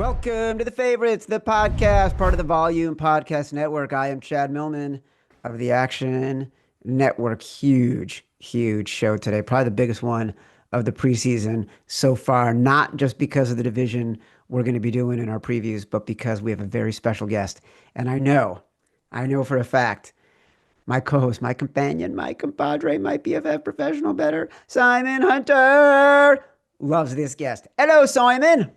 Welcome to The Favorites, the podcast, part of the Volume Podcast Network. I am Chad Millman of the Action Network. Huge show today. Probably the biggest one of the preseason so far, not just because of the division we're going to be doing in our previews, but because we have a very special guest. And I know for a fact, my co-host, my companion, my compadre, my BFF professional better, Simon Hunter, loves this guest. Hello, Simon.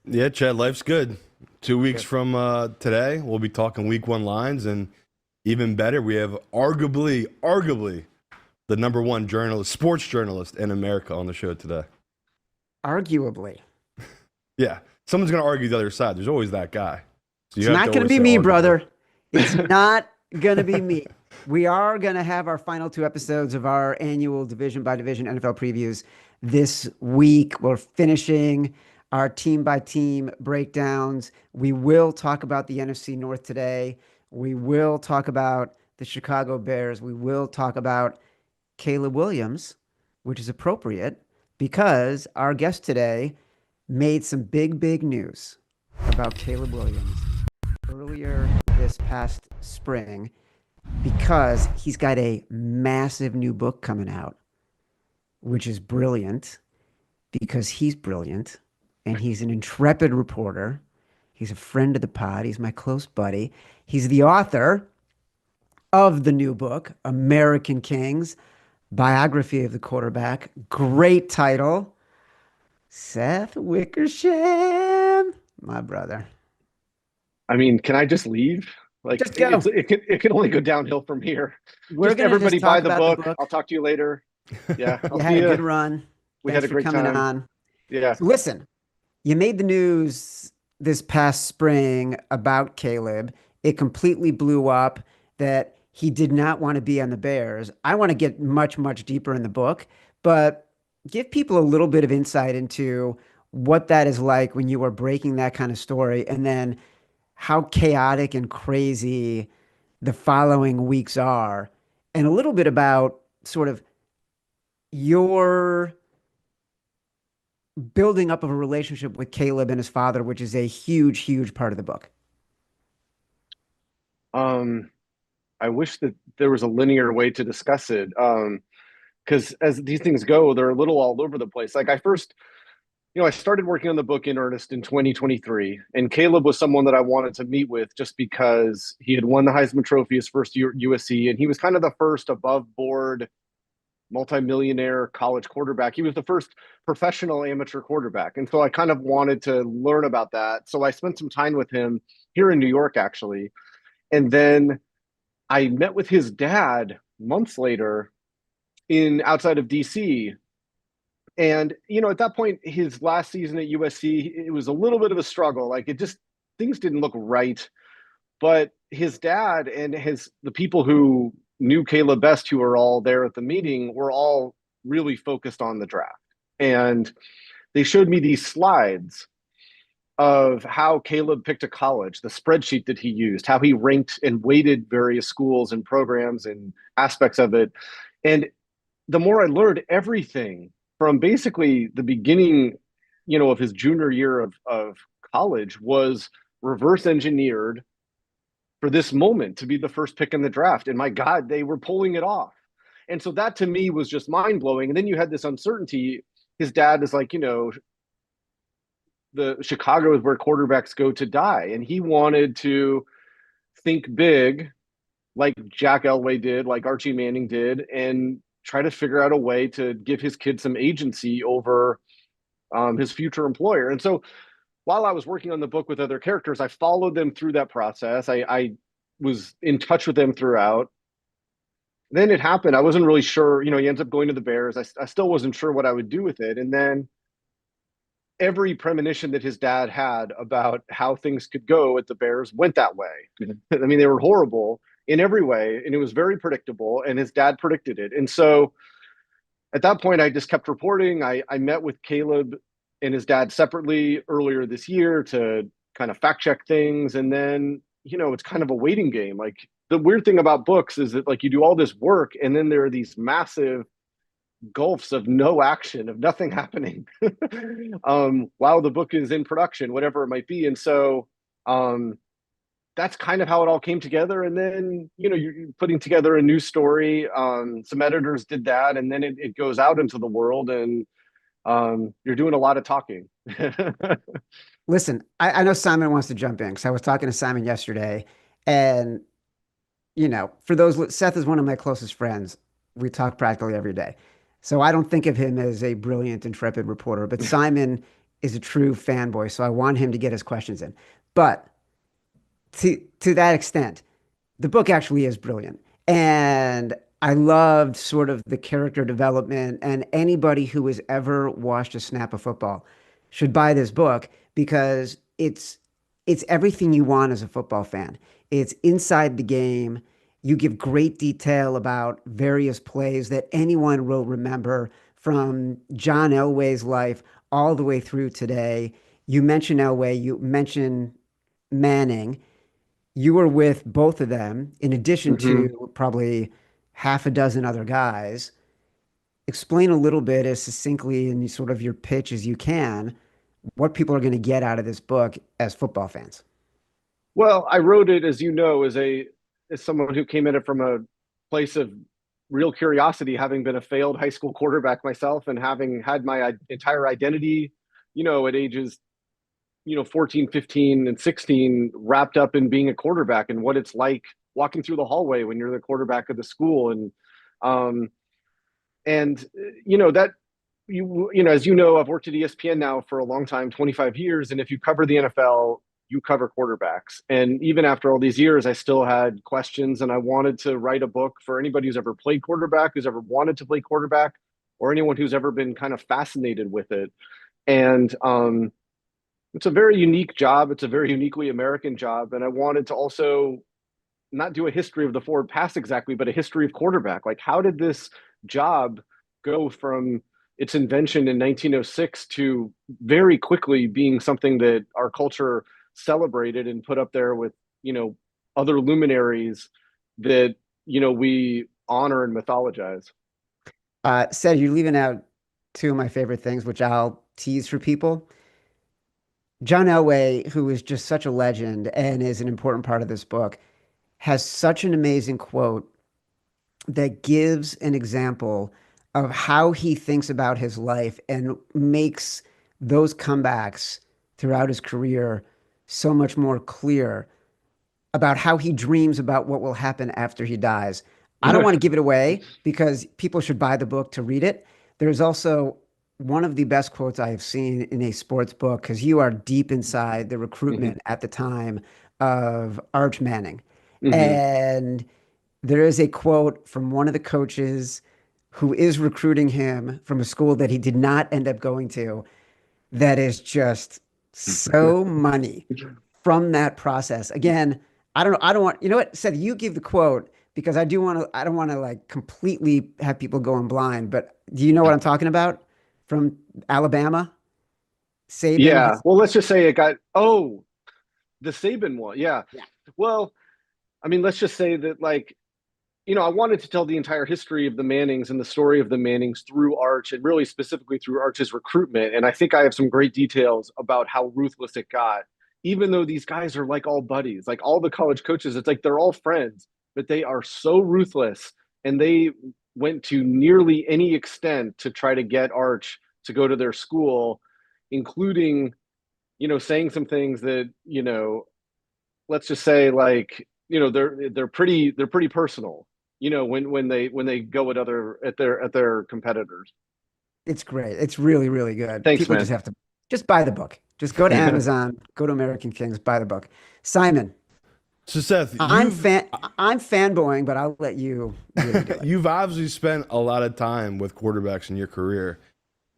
Yeah, Chad, life's good. 2 weeks from today, we'll be talking week one lines, and even better, we have arguably the number one sports journalist in America on the show today. Arguably. Yeah, someone's going to argue the other side. There's always that guy. So it's not going to be me, brother. It's not going to be me. We are going to have our final two episodes of our annual division by division NFL previews this week. We're finishing our team by team breakdowns. We will talk about the NFC North today. We will talk about the Chicago Bears. We will talk about Caleb Williams, which is appropriate because our guest today made some big news about Caleb Williams earlier this past spring because he's got a massive new book coming out, which is brilliant because he's brilliant. And he's an intrepid reporter. He's a friend of the pod. He's my close buddy. He's the author of the new book, American Kings, Biography of the Quarterback. Great title. Seth Wickersham, my brother. I mean, can I just leave? Like, just go. It can only go downhill from here. Everybody buy the book. I'll talk to you later. Yeah. You had a good run. We had a great time. On. Yeah. So listen. You made the news this past spring about Caleb. It completely blew up that he did not want to be on the Bears. I want to get much deeper in the book, but give people a little bit of insight into what that is like when you are breaking that kind of story, and then how chaotic and crazy the following weeks are, and a little bit about sort of your building up of a relationship with Caleb and his father, which is a huge part of the book. I wish that there was a linear way to discuss it. Because as these things go, they're a little all over the place. Like I started working on the book in earnest in 2023, and Caleb was someone that I wanted to meet with just because he had won the Heisman Trophy his first year at USC, and he was kind of the first above board multimillionaire college quarterback. He was the first professional amateur quarterback. And so I kind of wanted to learn about that. So I spent some time with him here in New York, actually. And then I met with his dad months later outside of DC. And, at that point, his last season at USC, it was a little bit of a struggle. Like things didn't look right. But his dad and the people who knew Caleb best, who were all there at the meeting, were all really focused on the draft. And they showed me these slides of how Caleb picked a college, the spreadsheet that he used, how he ranked and weighted various schools and programs and aspects of it. And the more I learned, everything from basically the beginning, of his junior year of college was reverse engineered for this moment to be the first pick in the draft. And my God, they were pulling it off. And so that to me was just mind blowing. And then you had this uncertainty. His dad is like, the Chicago is where quarterbacks go to die. And he wanted to think big, like Jack Elway did, like Archie Manning did, and try to figure out a way to give his kid some agency over his future employer. And so while I was working on the book with other characters, I followed them through that process. I was in touch with them throughout. Then it happened. I wasn't really sure. He ends up going to the Bears. I still wasn't sure what I would do with it. And then every premonition that his dad had about how things could go at the Bears went that way. I mean, they were horrible in every way, and it was very predictable, and his dad predicted it. And so at that point, I just kept reporting. I met with Caleb and his dad separately earlier this year to kind of fact check things. And then, it's kind of a waiting game. Like the weird thing about books is that like you do all this work and then there are these massive gulfs of no action, of nothing happening, while the book is in production, whatever it might be. And so that's kind of how it all came together. And then, you're putting together a new story. Some editors did that, and then it goes out into the world, and you're doing a lot of talking. Listen, I know Simon wants to jump in because I was talking to Simon yesterday, and for those, Seth is one of my closest friends. We talk practically every day. So I don't think of him as a brilliant, intrepid reporter, but Simon is a true fanboy. So I want him to get his questions in. But to that extent, the book actually is brilliant. And I loved sort of the character development. And anybody who has ever watched a snap of football should buy this book because it's everything you want as a football fan. It's inside the game. You give great detail about various plays that anyone will remember from John Elway's life all the way through today. You mentioned Elway, you mentioned Manning. You were with both of them, in addition to probably half a dozen other guys. Explain a little bit as succinctly in sort of your pitch as you can what people are going to get out of this book as football fans. Well, I wrote it, as as someone who came at it from a place of real curiosity, having been a failed high school quarterback myself and having had my entire identity, at ages 14, 15, and 16 wrapped up in being a quarterback and what it's like walking through the hallway when you're the quarterback of the school. That as I've worked at ESPN now for a long time, 25 years. And if you cover the NFL, you cover quarterbacks. And even after all these years, I still had questions, and I wanted to write a book for anybody who's ever played quarterback, who's ever wanted to play quarterback, or anyone who's ever been kind of fascinated with it. And it's a very unique job. It's a very uniquely American job. And I wanted to also not do a history of the forward pass exactly, but a history of quarterback. Like, how did this job go from its invention in 1906 to very quickly being something that our culture celebrated and put up there with, other luminaries that, we honor and mythologize. Seth, you're leaving out two of my favorite things, which I'll tease for people. John Elway, who is just such a legend and is an important part of this book, has such an amazing quote that gives an example of how he thinks about his life and makes those comebacks throughout his career so much more clear about how he dreams about what will happen after he dies. I don't want to give it away because people should buy the book to read it. There's also one of the best quotes I have seen in a sports book, because you are deep inside the recruitment at the time of Arch Manning. And there is a quote from one of the coaches who is recruiting him from a school that he did not end up going to that is just so money from that process. Again, I don't want, Seth, you give the quote because I don't want to like completely have people going blind, but do you know what I'm talking about? From Alabama? Saban? Yeah. Well, let's just say the Saban one. Yeah. Well, I mean, let's just say that, I wanted to tell the entire history of the Mannings and the story of the Mannings through Arch, and really specifically through Arch's recruitment. And I think I have some great details about how ruthless it got, even though these guys are like all buddies, like all the college coaches, it's like they're all friends, but they are so ruthless. And they went to nearly any extent to try to get Arch to go to their school, including, saying some things that, let's just say, they're pretty personal, when they go at their competitors. It's great. It's really, really good. Thanks, People man. just have to just buy the book. Just go to Amazon, go to American Kings, buy the book. Simon. So Seth, I'm fanboying, but I'll let you really do it. You've obviously spent a lot of time with quarterbacks in your career.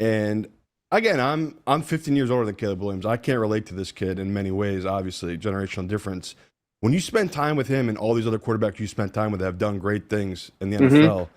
And again, I'm 15 years older than Caleb Williams. I can't relate to this kid in many ways, obviously, generational difference. When you spend time with him and all these other quarterbacks you spent time with have done great things in the NFL,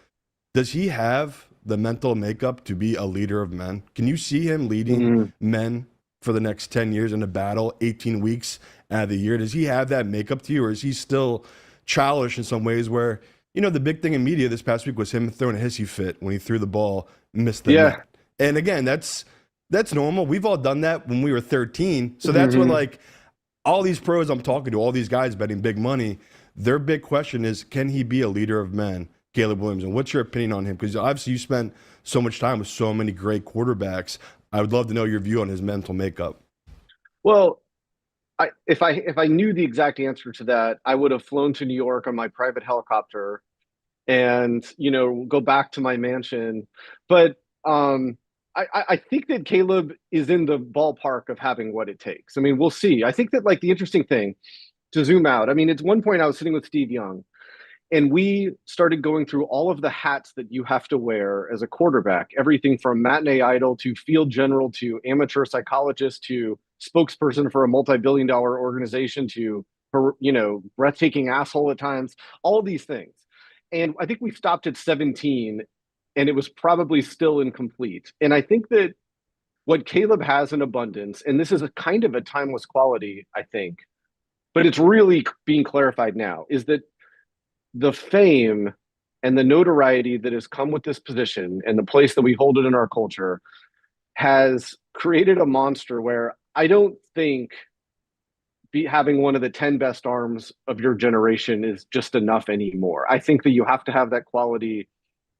does he have the mental makeup to be a leader of men? Can you see him leading men for the next 10 years in a battle, 18 weeks out of the year? Does he have that makeup to you, or is he still childish in some ways where, the big thing in media this past week was him throwing a hissy fit when he threw the ball miss the net. And again, that's normal. We've all done that when we were 13. So that's what, like, all these pros I'm talking to, all these guys betting big money, their big question is, can he be a leader of men, Caleb Williams? And what's your opinion on him? Because obviously you spent so much time with so many great quarterbacks. I would love to know your view on his mental makeup. Well, if I knew the exact answer to that, I would have flown to New York on my private helicopter and, go back to my mansion. But I think that Caleb is in the ballpark of having what it takes. I mean, we'll see. I think that, like, the interesting thing, to zoom out, I mean, at one point I was sitting with Steve Young, and we started going through all of the hats that you have to wear as a quarterback, everything from matinee idol to field general to amateur psychologist to spokesperson for a multi-billion-dollar organization to, breathtaking asshole at times, all these things. And I think we stopped at 17, and it was probably still incomplete. And I think that what Caleb has in abundance, and this is a kind of a timeless quality, I think, but it's really being clarified now, is that the fame and the notoriety that has come with this position and the place that we hold it in our culture has created a monster where I don't think having one of the 10 best arms of your generation is just enough anymore. I think that you have to have that quality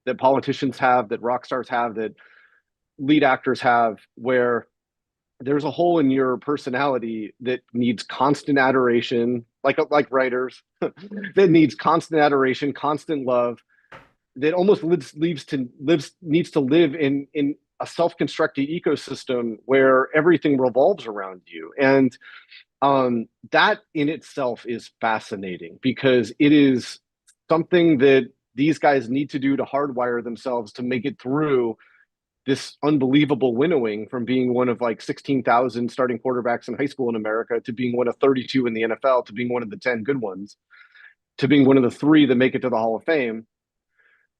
that politicians have, that rock stars have, that lead actors have, where there's a hole in your personality that needs constant adoration, like writers, that needs constant adoration, constant love, that almost needs to live in a self-constructed ecosystem where everything revolves around you. And that in itself is fascinating, because it is something that these guys need to do to hardwire themselves to make it through this unbelievable winnowing from being one of like 16,000 starting quarterbacks in high school in America to being one of 32 in the NFL to being one of the 10 good ones to being one of the 3 that make it to the Hall of Fame.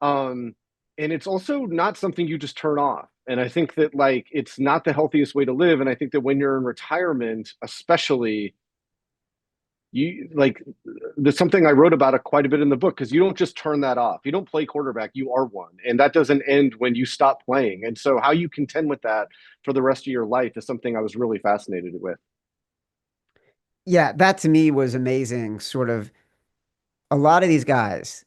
And it's also not something you just turn off. And I think that, like, it's not the healthiest way to live. And I think that when you're in retirement, especially, there's something I wrote about it quite a bit in the book, because you don't just turn that off. You don't play quarterback, you are one. And that doesn't end when you stop playing. And so how you contend with that for the rest of your life is something I was really fascinated with. Yeah, that to me was amazing. Sort of a lot of these guys,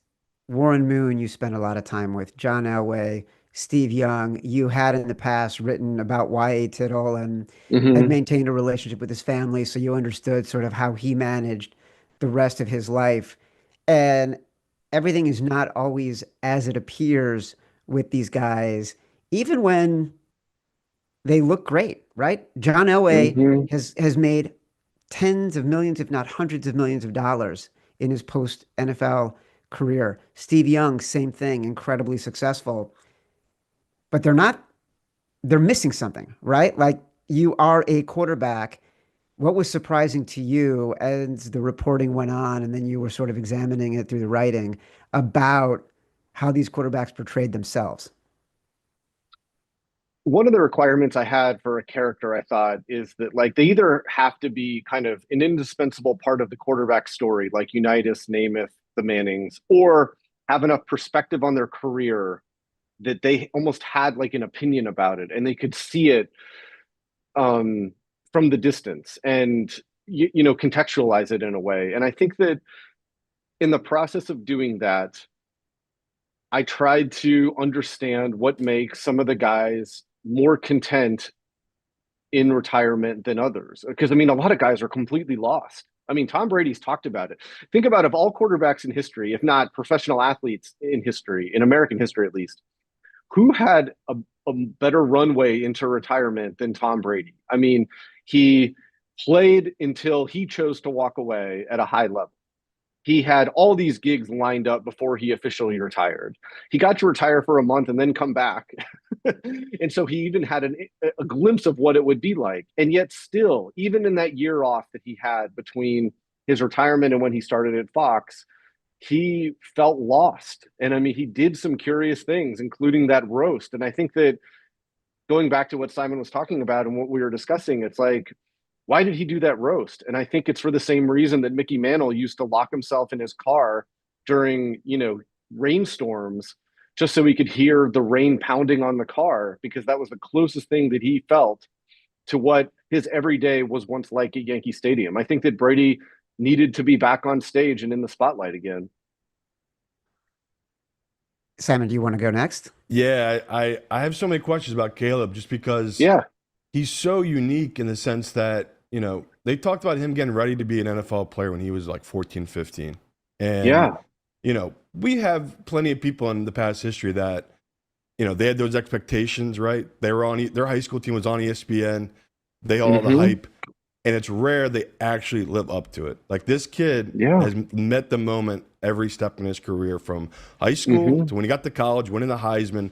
Warren Moon, you spent a lot of time with, John Elway, Steve Young, you had in the past written about Y.A. Tittle and had maintained a relationship with his family. So you understood sort of how he managed the rest of his life. And everything is not always as it appears with these guys, even when they look great, right? John Elway has made tens of millions, if not hundreds of millions of dollars in his post NFL career. Steve Young, same thing, incredibly successful. But they're missing something, right? Like, you are a quarterback. What was surprising to you as the reporting went on, and then you were sort of examining it through the writing about how these quarterbacks portrayed themselves? One of the requirements I had for a character, I thought, is that, like, they either have to be kind of an indispensable part of the quarterback story, like Unitas, Namath, the Mannings, or have enough perspective on their career that they almost had like an opinion about it and they could see it from the distance and contextualize it in a way. And I think that in the process of doing that, I tried to understand what makes some of the guys more content in retirement than others. Because, I mean, a lot of guys are completely lost. I mean, Tom Brady's talked about it. Think about, of all quarterbacks in history, if not professional athletes in history, in American history at least, who had a better runway into retirement than Tom Brady? I mean, he played until he chose to walk away at a high level. He had all these gigs lined up before he officially retired. He got to retire for a month and then come back. And so he even had a glimpse of what it would be like. And yet still, even in that year off that he had between his retirement and when he started at Fox, he felt lost. And I mean, he did some curious things, including that roast. And I think that going back to what Simon was talking about and what we were discussing, it's like, why did he do that roast? And I think it's for the same reason that Mickey Mantle used to lock himself in his car during, rainstorms just so he could hear the rain pounding on the car, because that was the closest thing that he felt to what his everyday was once like at Yankee Stadium. I think that Brady needed to be back on stage and in the spotlight again. Simon, do you want to go next? Yeah, I have so many questions about Caleb just because Yeah. he's so unique in the sense that, they talked about him getting ready to be an NFL player when he was like 14, 15. And, Yeah. We have plenty of people in the past history that, they had those expectations, right? They were on, their high school team was on ESPN. They all the hype. And it's rare they actually live up to it. Like this kid has met the moment every step in his career, from high school to when he got to college, winning the Heisman,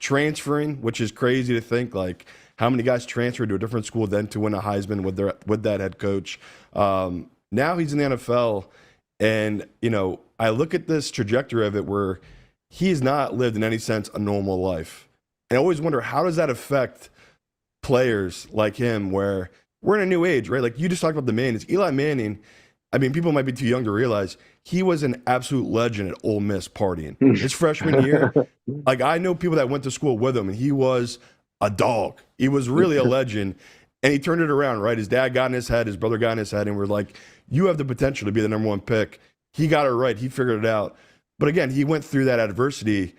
transferring, which is crazy to think, like how many guys transferred to a different school then to win a Heisman with that head coach. Now he's in the NFL, and I look at this trajectory of it where he's not lived in any sense a normal life. And I always wonder, how does that affect players like him, where we're in a new age, right? Like you just talked about the Mannings. Eli Manning, I mean, people might be too young to realize he was an absolute legend at Ole Miss partying. His freshman year, like I know people that went to school with him, and he was a dog. He was really a legend, and he turned it around, right? His dad got in his head, his brother got in his head, and we're like, you have the potential to be the number one pick. He got it right. He figured it out. But again, he went through that adversity.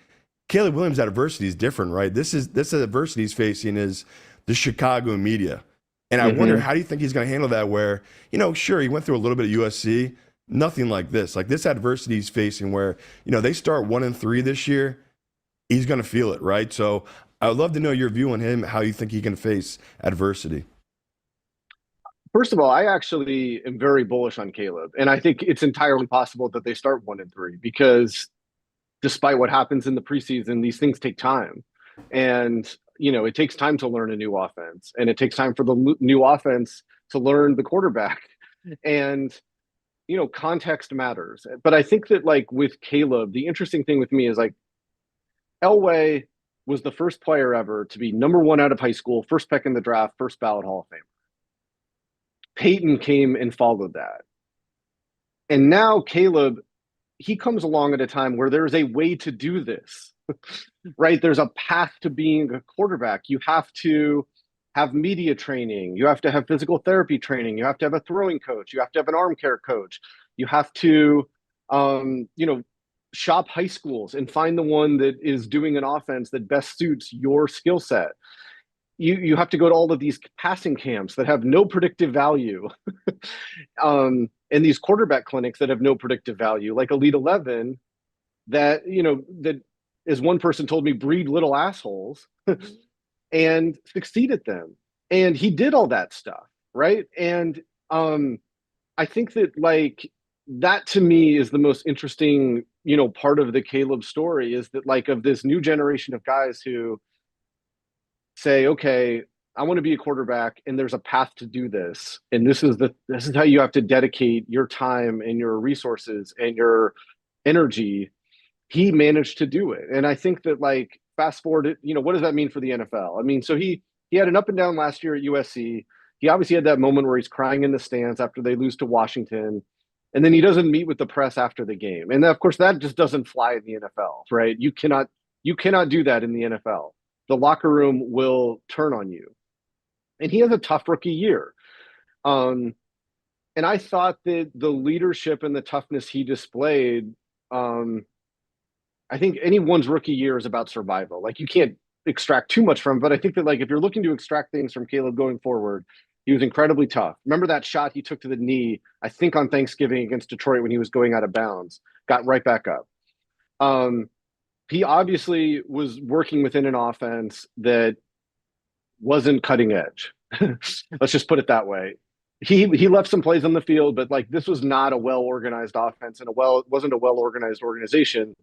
Caleb Williams' adversity is different, right? This adversity he's facing is the Chicago media. And I wonder, how do you think he's going to handle that where, sure, he went through a little bit of USC, nothing like this. Like this adversity he's facing where, they start 1-3 this year, he's going to feel it, right? So I would love to know your view on him, how you think he can face adversity. First of all, I actually am very bullish on Caleb. And I think it's entirely possible that they start 1-3, because despite what happens in the preseason, these things take time. And it takes time to learn a new offense, and it takes time for the new offense to learn the quarterback. And, context matters. But I think that, like, with Caleb, the interesting thing with me is, like, Elway was the first player ever to be number one out of high school, first pick in the draft, first ballot Hall of Famer. Payton came and followed that. And now Caleb, he comes along at a time where there's a way to do this. Right? There's a path to being a quarterback. You have to have media training. You have to have physical therapy training. You have to have a throwing coach. You have to have an arm care coach. You have to, shop high schools and find the one that is doing an offense that best suits your skill set. You have to go to all of these passing camps that have no predictive value, and these quarterback clinics that have no predictive value, like Elite 11, that, that, as one person told me, breed little assholes and succeed at them. And he did all that stuff, right? And I think that, like, that to me is the most interesting, part of the Caleb story, is that, like, of this new generation of guys who say, okay, I want to be a quarterback, and there's a path to do this. And this is how you have to dedicate your time and your resources and your energy. He managed to do it. And I think that, like, fast forward, what does that mean for the NFL? I mean, so he had an up and down last year at USC. He obviously had that moment where he's crying in the stands after they lose to Washington. And then he doesn't meet with the press after the game. And of course, that just doesn't fly in the NFL, right? You cannot do that in the NFL. The locker room will turn on you. And he has a tough rookie year. And I thought that the leadership and the toughness he displayed, I think anyone's rookie year is about survival. Like, you can't extract too much from him, but I think that, like, if you're looking to extract things from Caleb going forward, he was incredibly tough. Remember that shot he took to the knee, I think on Thanksgiving against Detroit when he was going out of bounds, got right back up. He obviously was working within an offense that wasn't cutting edge. Let's just put it that way. He left some plays on the field, but, like, this was not a well-organized offense, and it wasn't a well-organized organization,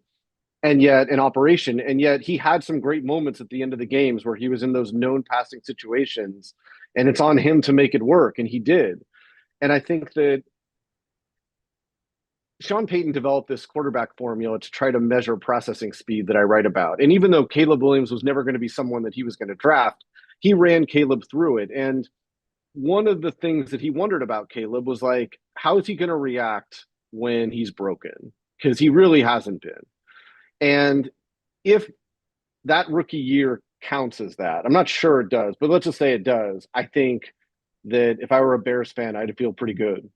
and yet an operation. And yet he had some great moments at the end of the games where he was in those known passing situations, and it's on him to make it work. And he did. And I think that Sean Payton developed this quarterback formula to try to measure processing speed that I write about. And even though Caleb Williams was never going to be someone that he was going to draft, he ran Caleb through it. And one of the things that he wondered about Caleb was, like, how is he going to react when he's broken? Because he really hasn't been. And if that rookie year counts as that, I'm not sure it does, but let's just say it does. I think that if I were a Bears fan, I'd feel pretty good.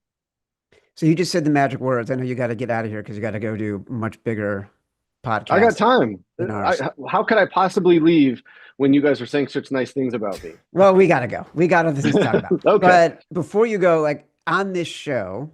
So you just said the magic words. I know you got to get out of here because you got to go do much bigger I got podcast time. than ours. How could I possibly leave when you guys are saying such nice things about me? Well, we got to go. We got other things to talk about. Okay. But before you go, like on this show,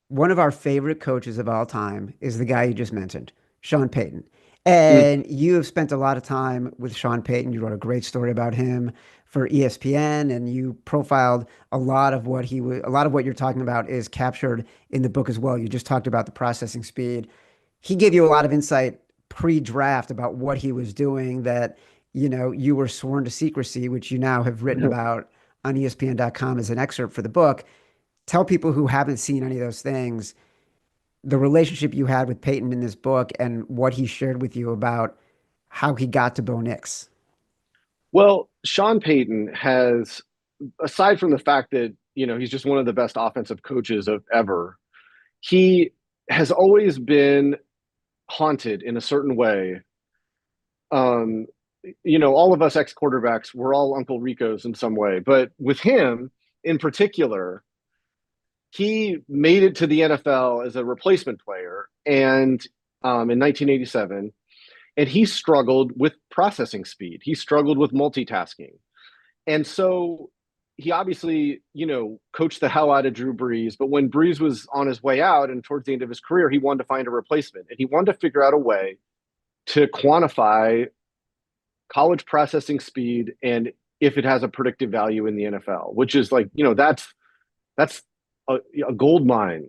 one of our favorite coaches of all time is the guy you just mentioned, Sean Payton. Mm. And you have spent a lot of time with Sean Payton. You wrote a great story about him for ESPN, and you profiled a lot of what he was, a lot of what you're talking about is captured in the book as well. You just talked about the processing speed. He gave you a lot of insight pre-draft about what he was doing that, you were sworn to secrecy, which you now have written about on ESPN.com as an excerpt for the book. Tell people who haven't seen any of those things the relationship you had with Peyton in this book and what he shared with you about how he got to Bo Nix. Well, Sean Payton has, aside from the fact that, he's just one of the best offensive coaches of ever, he has always been haunted in a certain way. All of us ex-quarterbacks, we're all Uncle Ricos in some way, but with him in particular, he made it to the NFL as a replacement player and in 1987, and he struggled with processing speed. He struggled with multitasking. And so he obviously, coached the hell out of Drew Brees. But when Brees was on his way out and towards the end of his career, he wanted to find a replacement. And he wanted to figure out a way to quantify college processing speed and if it has a predictive value in the NFL, which is like, that's a gold mine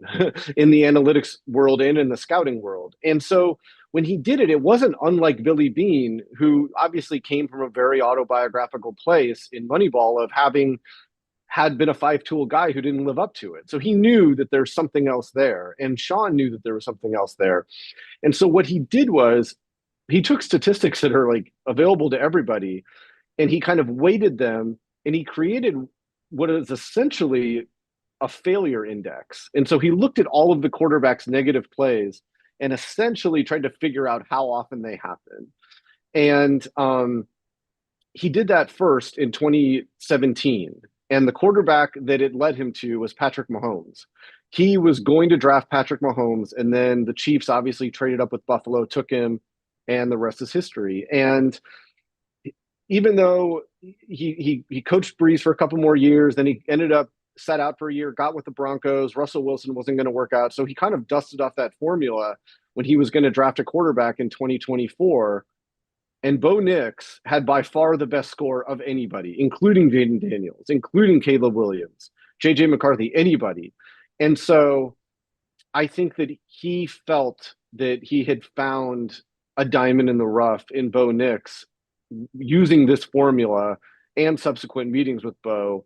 in the analytics world and in the scouting world. And so when he did it, it wasn't unlike Billy Beane, who obviously came from a very autobiographical place in Moneyball of having had been a five-tool guy who didn't live up to it. So he knew that there's something else there. And Sean knew that there was something else there. And so what he did was he took statistics that are like available to everybody and he kind of weighted them and he created what is essentially a failure index. And so he looked at all of the quarterback's negative plays and essentially tried to figure out how often they happen. And he did that first in 2017. And the quarterback that it led him to was Patrick Mahomes. He was going to draft Patrick Mahomes, and then the Chiefs obviously traded up with Buffalo, took him, and the rest is history. And even though he coached Brees for a couple more years, then he ended up sat out for a year, got with the Broncos. Russell Wilson wasn't going to work out. So he kind of dusted off that formula when he was going to draft a quarterback in 2024. And Bo Nix had by far the best score of anybody, including Jaden Daniels, including Caleb Williams, JJ McCarthy, anybody. And so I think that he felt that he had found a diamond in the rough in Bo Nix using this formula and subsequent meetings with Bo.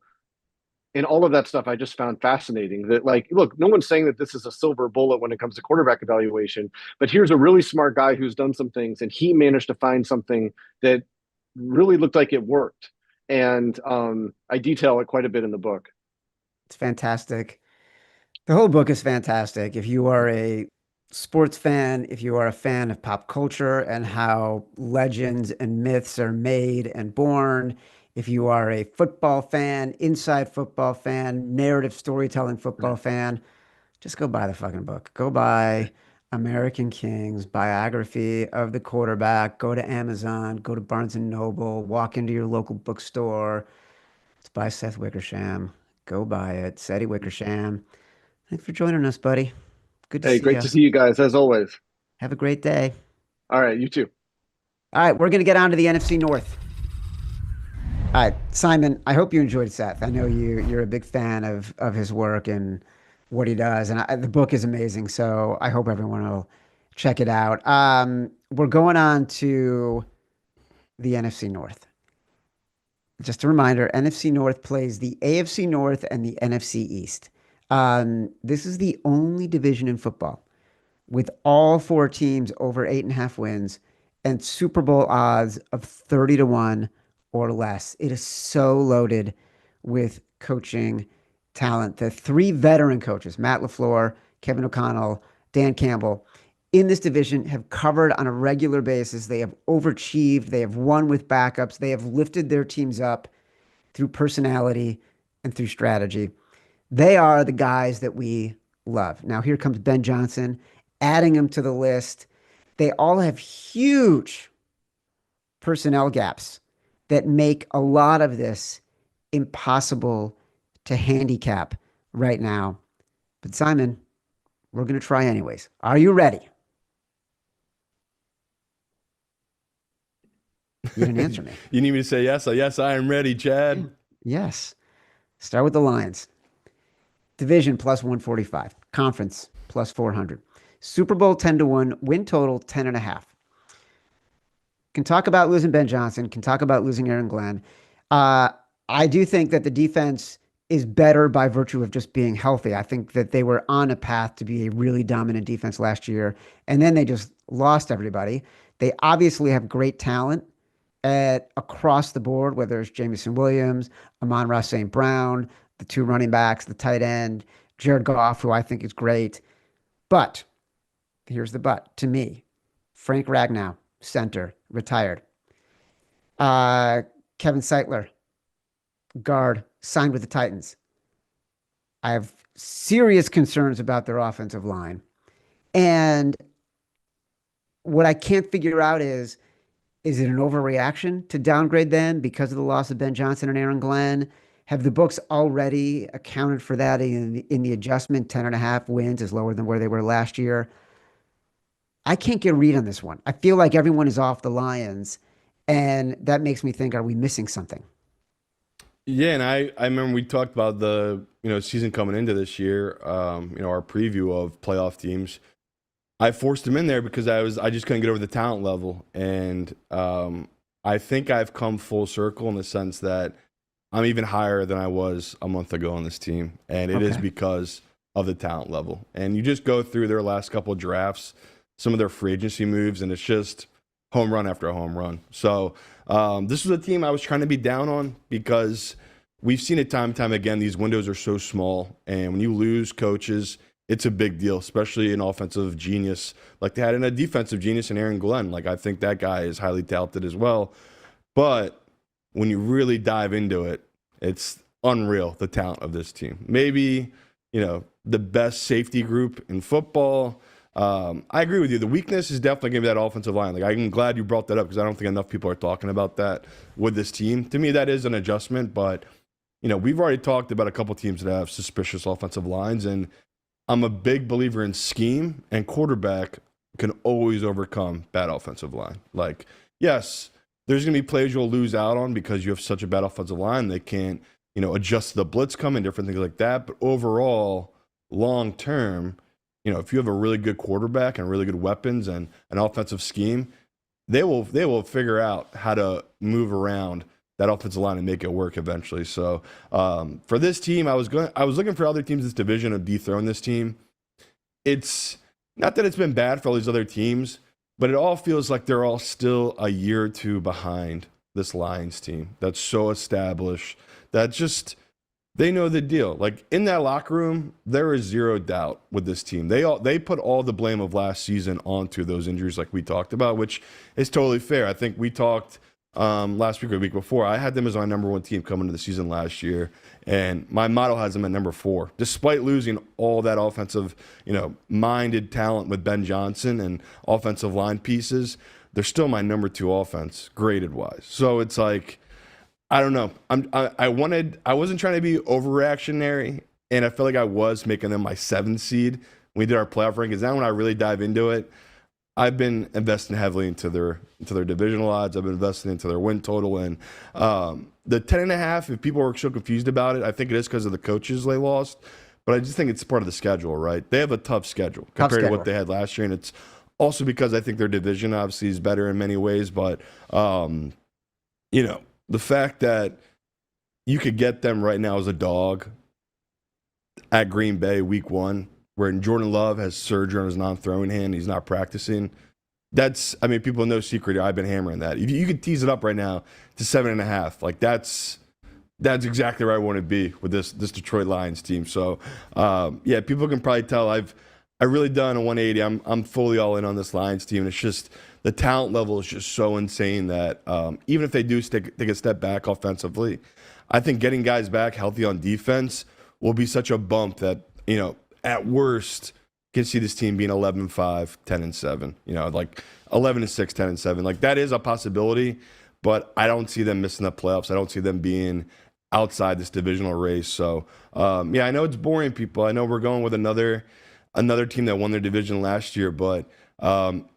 And all of that stuff I just found fascinating. That, like, look, no one's saying that this is a silver bullet when it comes to quarterback evaluation, but here's a really smart guy who's done some things, and he managed to find something that really looked like it worked. And I detail it quite a bit in the book. It's fantastic. The whole book is fantastic. If you are a sports fan, if you are a fan of pop culture and how legends and myths are made and born, if you are a football fan, inside football fan, narrative storytelling football fan, just go buy the fucking book. Go buy American Kings, biography of the quarterback. Go to Amazon, go to Barnes and Noble, walk into your local bookstore. It's by Seth Wickersham. Go buy it. Seth Wickersham. Thanks for joining us, buddy. Good to Hey, see great you. to see you guys as always. Have a great day. All right, you too. All right, we're going to get on to the NFC North. All right, Simon, I hope you enjoyed Seth. I know you're a big fan of his work and what he does, and the book is amazing. So I hope everyone will check it out. We're going on to the NFC North. Just a reminder, NFC North plays the AFC North and the NFC East. This is the only division in football with all four teams over 8.5 wins and Super Bowl odds of 30-1 or less. It is so loaded with coaching talent. The three veteran coaches, Matt LaFleur, Kevin O'Connell, Dan Campbell, in this division have covered on a regular basis. They have overachieved. They have won with backups. They have lifted their teams up through personality and through strategy. They are the guys that we love. Now, here comes Ben Johnson, adding him to the list. They all have huge personnel gaps that make a lot of this impossible to handicap right now. But Simon, we're going to try anyways. Are you ready? You didn't answer me. You need me to say yes? Yes, I am ready, Chad. Yes. Start with the Lions. Division plus 145. Conference plus 400. Super Bowl 10-1. Win total 10.5. Can talk about losing Ben Johnson. Can talk about losing Aaron Glenn. I do think that the defense is better by virtue of just being healthy. I think that they were on a path to be a really dominant defense last year, and then they just lost everybody. They obviously have great talent across the board, whether it's Jamison Williams, Amon-Ra St. Brown, the two running backs, the tight end, Jared Goff, who I think is great. But here's the but to me. Frank Ragnow, center, retired. Kevin Seitler, guard, signed with the Titans. I have serious concerns about their offensive line. And what I can't figure out is it an overreaction to downgrade them because of the loss of Ben Johnson and Aaron Glenn? Have the books already accounted for that in the adjustment? 10.5 wins is lower than where they were last year. I can't get a read on this one. I feel like everyone is off the Lions, and that makes me think, are we missing something? Yeah, and I remember we talked about the season coming into this year, our preview of playoff teams. I forced him in there because I just couldn't get over the talent level, and I think I've come full circle in the sense that I'm even higher than I was a month ago on this team, and it is because of the talent level. And you just go through their last couple of drafts, some of their free agency moves, and it's just home run after home run. So this was a team I was trying to be down on because we've seen it time and time again. These windows are so small, and when you lose coaches, it's a big deal, especially an offensive genius like they had in a defensive genius in Aaron Glenn. Like, I think that guy is highly talented as well. But when you really dive into it, it's unreal, the talent of this team. Maybe, the best safety group in football. I agree with you. The weakness is definitely going to be that offensive line. Like, I'm glad you brought that up because I don't think enough people are talking about that with this team. To me, that is an adjustment, but, we've already talked about a couple teams that have suspicious offensive lines, and I'm a big believer in scheme, and quarterback can always overcome bad offensive line. Like, yes, there's going to be plays you'll lose out on because you have such a bad offensive line. They can't, adjust to the blitz coming, different things like that. But overall, long term, if you have a really good quarterback and really good weapons and an offensive scheme, they will figure out how to move around that offensive line and make it work eventually. So for this team, I was looking for other teams in this division to dethrone this team. It's not that it's been bad for all these other teams, but it all feels like they're all still a year or two behind this Lions team that's so established that just they know the deal. Like, in that locker room, there is zero doubt with this team. They put all the blame of last season onto those injuries like we talked about, which is totally fair. I think we talked last week or the week before. I had them as our number one team coming into the season last year, and my model has them at number 4, despite losing all that offensive, minded talent with Ben Johnson and offensive line pieces. They're still my number 2 offense, graded wise. So it's like, I don't know. I wasn't trying to be overreactionary, and I feel like I was making them my 7th seed when we did our playoff rankings. Now when I really dive into it, I've been investing heavily into their divisional odds. I've been investing into their win total, and the 10.5. If people were so confused about it, I think it is because of the coaches they lost. But I just think it's part of the schedule, right? They have a tough schedule compared to what they had last year, and it's also because I think their division obviously is better in many ways. But the fact that you could get them right now as a dog at Green Bay week 1, where Jordan Love has surgery on his non-throwing hand, he's not practicing. People know secret. I've been hammering that. If you could tease it up right now to 7.5, like that's exactly where I want to be with this Detroit Lions team. So, people can probably tell I've I really done a 180. I'm fully all in on this Lions team. It's just the talent level is just so insane that even if they do take a step back offensively, I think getting guys back healthy on defense will be such a bump that, at worst, can see this team being 11-5, 10-7. Like 11-6, 10-7. Like that is a possibility, but I don't see them missing the playoffs. I don't see them being outside this divisional race. So yeah, I know it's boring, people. I know we're going with another team that won their division last year, but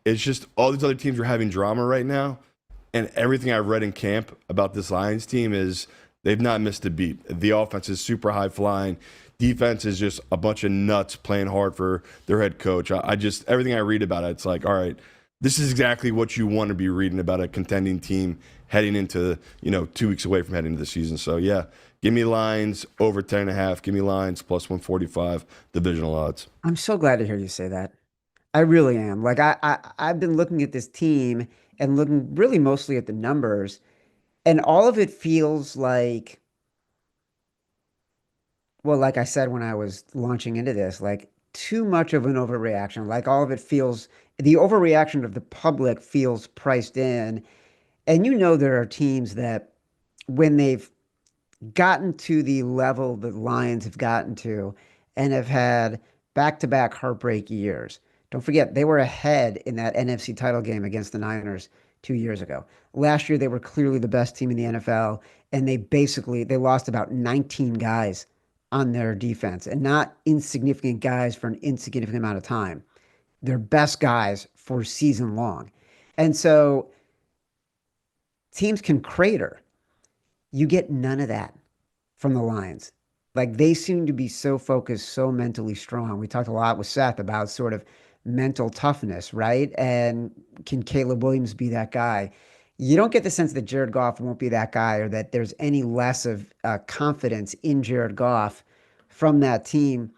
it's just all these other teams are having drama right now, and everything I've read in camp about this Lions team is they've not missed a beat. The offense is super high flying. Defense is just a bunch of nuts playing hard for their head coach. I just, everything I read about it, it's like, all right, this is exactly what you want to be reading about a contending team heading into, 2 weeks away from heading into the season. So yeah, give me Lions over 10.5. Give me Lions plus 145 divisional odds. I'm so glad to hear you say that. I really am. Like I've been looking at this team and looking really mostly at the numbers, and all of it feels like, well, like I said when I was launching into this, like too much of an overreaction. Like all of it feels, the overreaction of the public feels priced in. And there are teams that when they've gotten to the level that Lions have gotten to and have had back-to-back heartbreak years. Don't forget, they were ahead in that NFC title game against the Niners 2 years ago. Last year, they were clearly the best team in the NFL, and they lost about 19 guys on their defense, and not insignificant guys for an insignificant amount of time. Their best guys for season long. And so teams can crater. You get none of that from the Lions. Like they seem to be so focused, so mentally strong. We talked a lot with Seth about sort of mental toughness, right? And can Caleb Williams be that guy? You don't get the sense that Jared Goff won't be that guy, or that there's any less of confidence in Jared Goff from that team.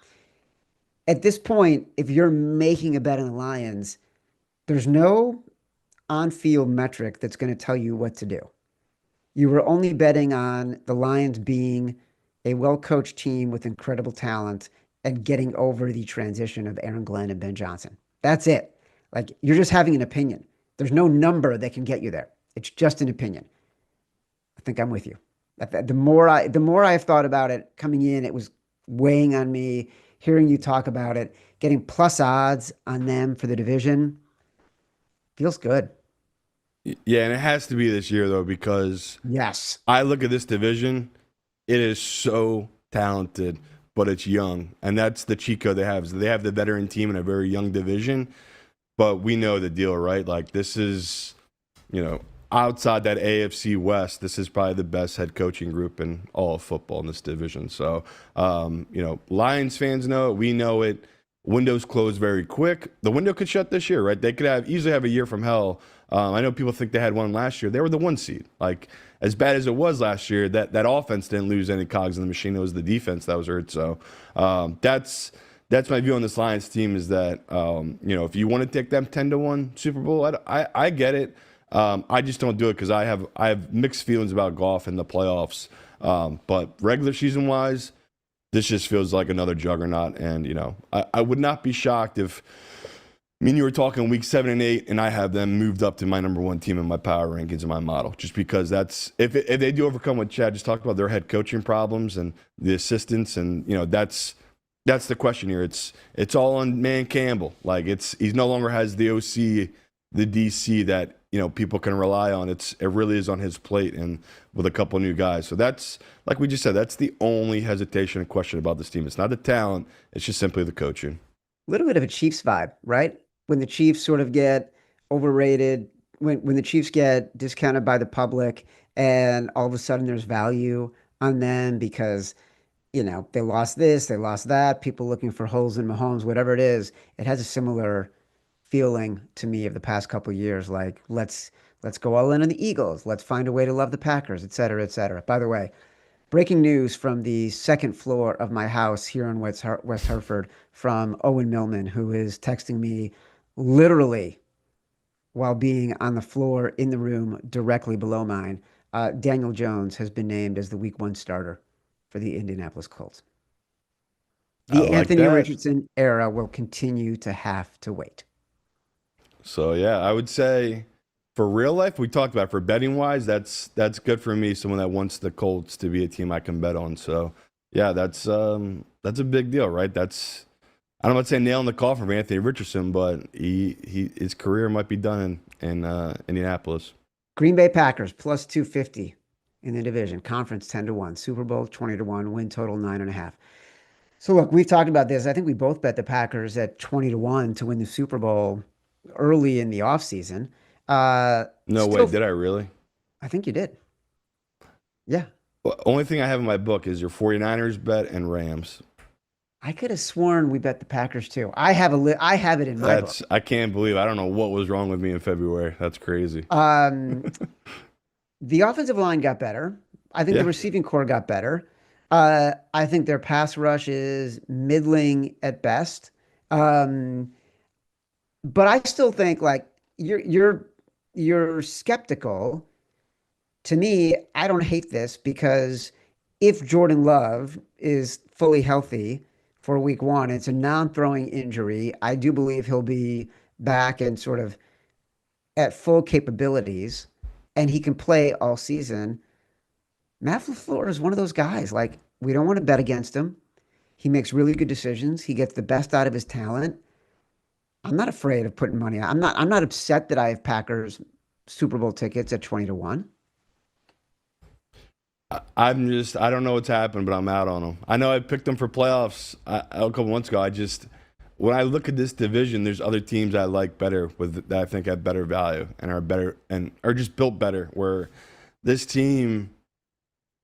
At this point, if you're making a bet on the Lions, there's no on-field metric that's going to tell you what to do. You were only betting on the Lions being a well-coached team with incredible talent and getting over the transition of Aaron Glenn and Ben Johnson. That's it. Like you're just having an opinion. There's no number that can get you there. It's just an opinion. I think I'm with you. The more I've thought about it coming in, it was weighing on me. Hearing you talk about it, getting plus odds on them for the division feels good. Yeah, and it has to be this year though, because Yes, I look at this division, it is so talented, but it's young. And that's the cheat code they have. They have the veteran team in a very young division, but we know the deal, right? Like this is, outside that AFC West, this is probably the best head coaching group in all of football in this division. So, Lions fans know it. We know it. Windows close very quick. The window could shut this year, right? They could easily have a year from hell. I know people think they had one last year. They were the 1 seed. Like as bad as it was last year, that offense didn't lose any cogs in the machine. It was the defense that was hurt. So that's my view on this Lions team is that if you want to take them 10-1 Super Bowl, I get it. I just don't do it because I have mixed feelings about Goff in the playoffs. But regular season wise, this just feels like another juggernaut. And, I would not be shocked if you were talking week 7 and 8 and I have them moved up to my number 1 team in my power rankings in my model, just because that's, if they do overcome what Chad just talked about, their head coaching problems and the assistants. And, that's the question here. It's all on Man Campbell. Like he no longer has the OC, the DC that, people can rely on. It really is on his plate and with a couple new guys. So that's, like we just said, that's the only hesitation and question about this team. It's not the talent. It's just simply the coaching. a little bit of a Chiefs vibe, right? When the Chiefs sort of get overrated, when the Chiefs get discounted by the public, and all of a sudden there's value on them because they lost this, they lost that, people looking for holes in Mahomes, whatever it is. It has a similar feeling to me of the past couple of years. Like let's go all in on the Eagles. Let's find a way to love the Packers, et cetera, et cetera. By the way, breaking news from the second floor of my house here in West Hartford from Owen Millman, who is texting me literally while being on the floor in the room directly below mine. Daniel Jones has been named as the Week 1 starter for the Indianapolis Colts. I The like Anthony that. Richardson era will continue to have to wait. So yeah, I would say for real life, we talked about for betting wise, that's good for me. Someone that wants the Colts to be a team I can bet on. So yeah, that's a big deal, right? That's I don't want to say nail in the coffin for Anthony Richardson, but he his career might be done in Indianapolis. Green Bay Packers plus 250 in the division. Conference 10-1. Super Bowl 20-1. Win total 9.5. So look, we've talked about this. I think we both bet the Packers at 20-1 to win the Super Bowl early in the offseason. No way, Still, did I really? I think you did. Yeah. Well, only thing I have in my book is your 49ers bet and Rams. I could have sworn we bet the Packers too. I have it in my book. I can't believe I don't know what was wrong with me in February. That's crazy. Um, the offensive line got better. I think the Yeah. receiving core got better. I think their pass rush is middling at best. Um, but I still think like you're skeptical. To me, I don't hate this because if Jordan Love is fully healthy for week one, it's a non-throwing injury. I do believe he'll be back and sort of at full capabilities and he can play all season. Matt LaFleur is one of those guys. Like, we don't want to bet against him. He makes really good decisions. He gets the best out of his talent. I'm not afraid of putting money out. I'm not upset that I have Packers Super Bowl tickets at 20-1. I don't know what's happened, but I'm out on them. I know I picked them for playoffs a couple months ago. When I look at this division, there's other teams I like better that I think have better value and are better and are just built better. Where this team,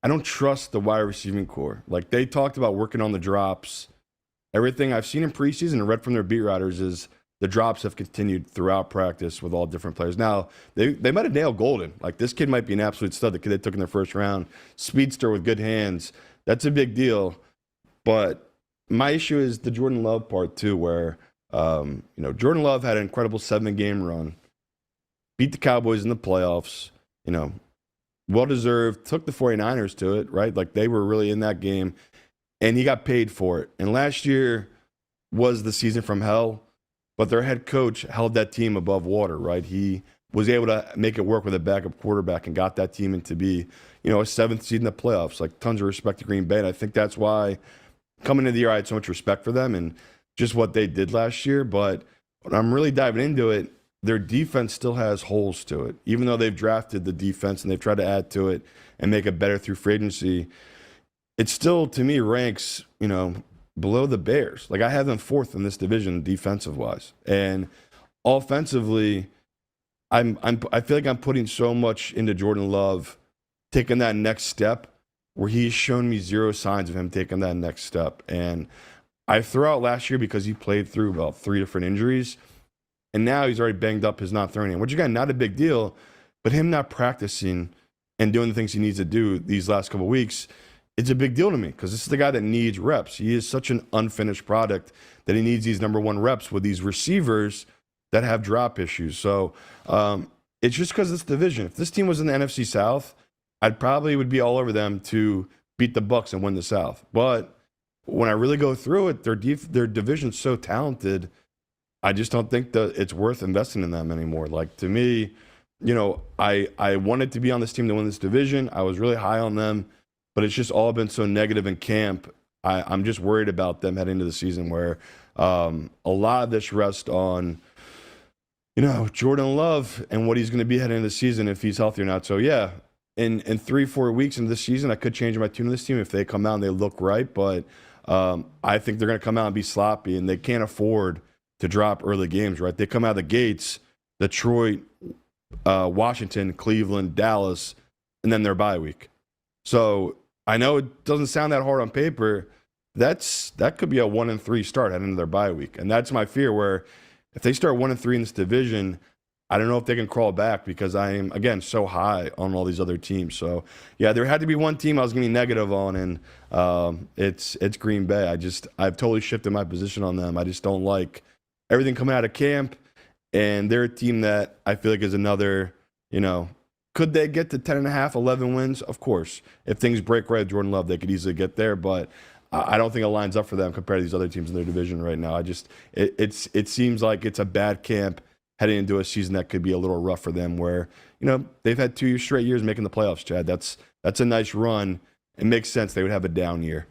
I don't trust the wide receiving core. Like they talked about working on the drops. Everything I've seen in preseason and read from their beat writers is the drops have continued throughout practice with all different players. Now, they might have nailed Golden. Like, this kid might be an absolute stud, the kid they took in their first round. Speedster with good hands. That's a big deal. But my issue is the Jordan Love part, too, where, Jordan Love had an incredible 7-game run, beat the Cowboys in the playoffs, well-deserved, took the 49ers to it, right? Like, they were really in that game, and he got paid for it. And last year was the season from hell. But their head coach held that team above water, right? He was able to make it work with a backup quarterback and got that team into be, a 7th seed in the playoffs. Like, tons of respect to Green Bay. And I think that's why coming into the year, I had so much respect for them and just what they did last year. But when I'm really diving into it, their defense still has holes to it. Even though they've drafted the defense and they've tried to add to it and make it better through free agency, it still, to me, ranks, below the Bears. Like, I have them 4th in this division defensive wise, and offensively, I feel like I'm putting so much into Jordan Love, taking that next step, where he's shown me zero signs of him taking that next step. And I threw out last year because he played through about 3 different injuries, and now he's already banged up his not throwing in, which again, not a big deal, but him not practicing and doing the things he needs to do these last couple of weeks. It's a big deal to me because this is the guy that needs reps. He is such an unfinished product that he needs these number 1 reps with these receivers that have drop issues. So it's just because this division. If this team was in the NFC South, I'd probably would be all over them to beat the Bucs and win the South. But when I really go through it, their division's so talented, I just don't think that it's worth investing in them anymore. Like, to me, I wanted to be on this team to win this division. I was really high on them. But it's just all been so negative in camp. I'm just worried about them heading into the season where a lot of this rests on, Jordan Love and what he's going to be heading into the season if he's healthy or not. So, yeah, in 3-4 weeks into this season, I could change my tune to this team if they come out and they look right. But I think they're going to come out and be sloppy, and they can't afford to drop early games, right? They come out of the gates, Detroit, Washington, Cleveland, Dallas, and then their bye week. So I know it doesn't sound that hard on paper. That could be a 1-3 start heading into their bye week. And that's my fear, where if they start 1-3 in this division, I don't know if they can crawl back because I am, again, so high on all these other teams. So, yeah, there had to be one team I was going to be negative on, and it's Green Bay. I've totally shifted my position on them. I just don't like everything coming out of camp, and they're a team that I feel like is another, could they get to 10.5, 11 wins? Of course. If things break right with Jordan Love, they could easily get there. But I don't think it lines up for them compared to these other teams in their division right now. It seems like it's a bad camp heading into a season that could be a little rough for them, where, they've had 2 straight years making the playoffs, Chad. That's a nice run. It makes sense they would have a down year.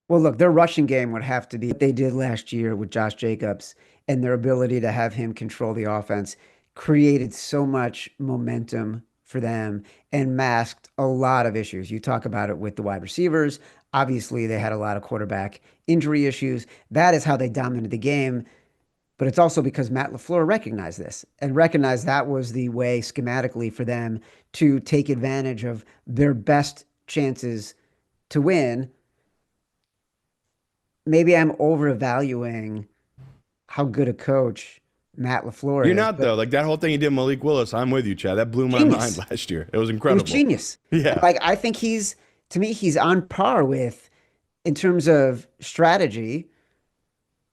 Well, look, their rushing game would have to be what they did last year with Josh Jacobs, and their ability to have him control the offense created so much momentum for them and masked a lot of issues. You talk about it with the wide receivers. Obviously, they had a lot of quarterback injury issues. That is how they dominated the game. But it's also because Matt LaFleur recognized this and recognized that was the way schematically for them to take advantage of their best chances to win. Maybe I'm overvaluing how good a coach Matt LaFleur is. You're not, though. Like, that whole thing he did Malik Willis, I'm with you, Chad. That blew my mind last year. It was incredible. It was genius. Yeah. Like, I think to me, he's on par with, in terms of strategy,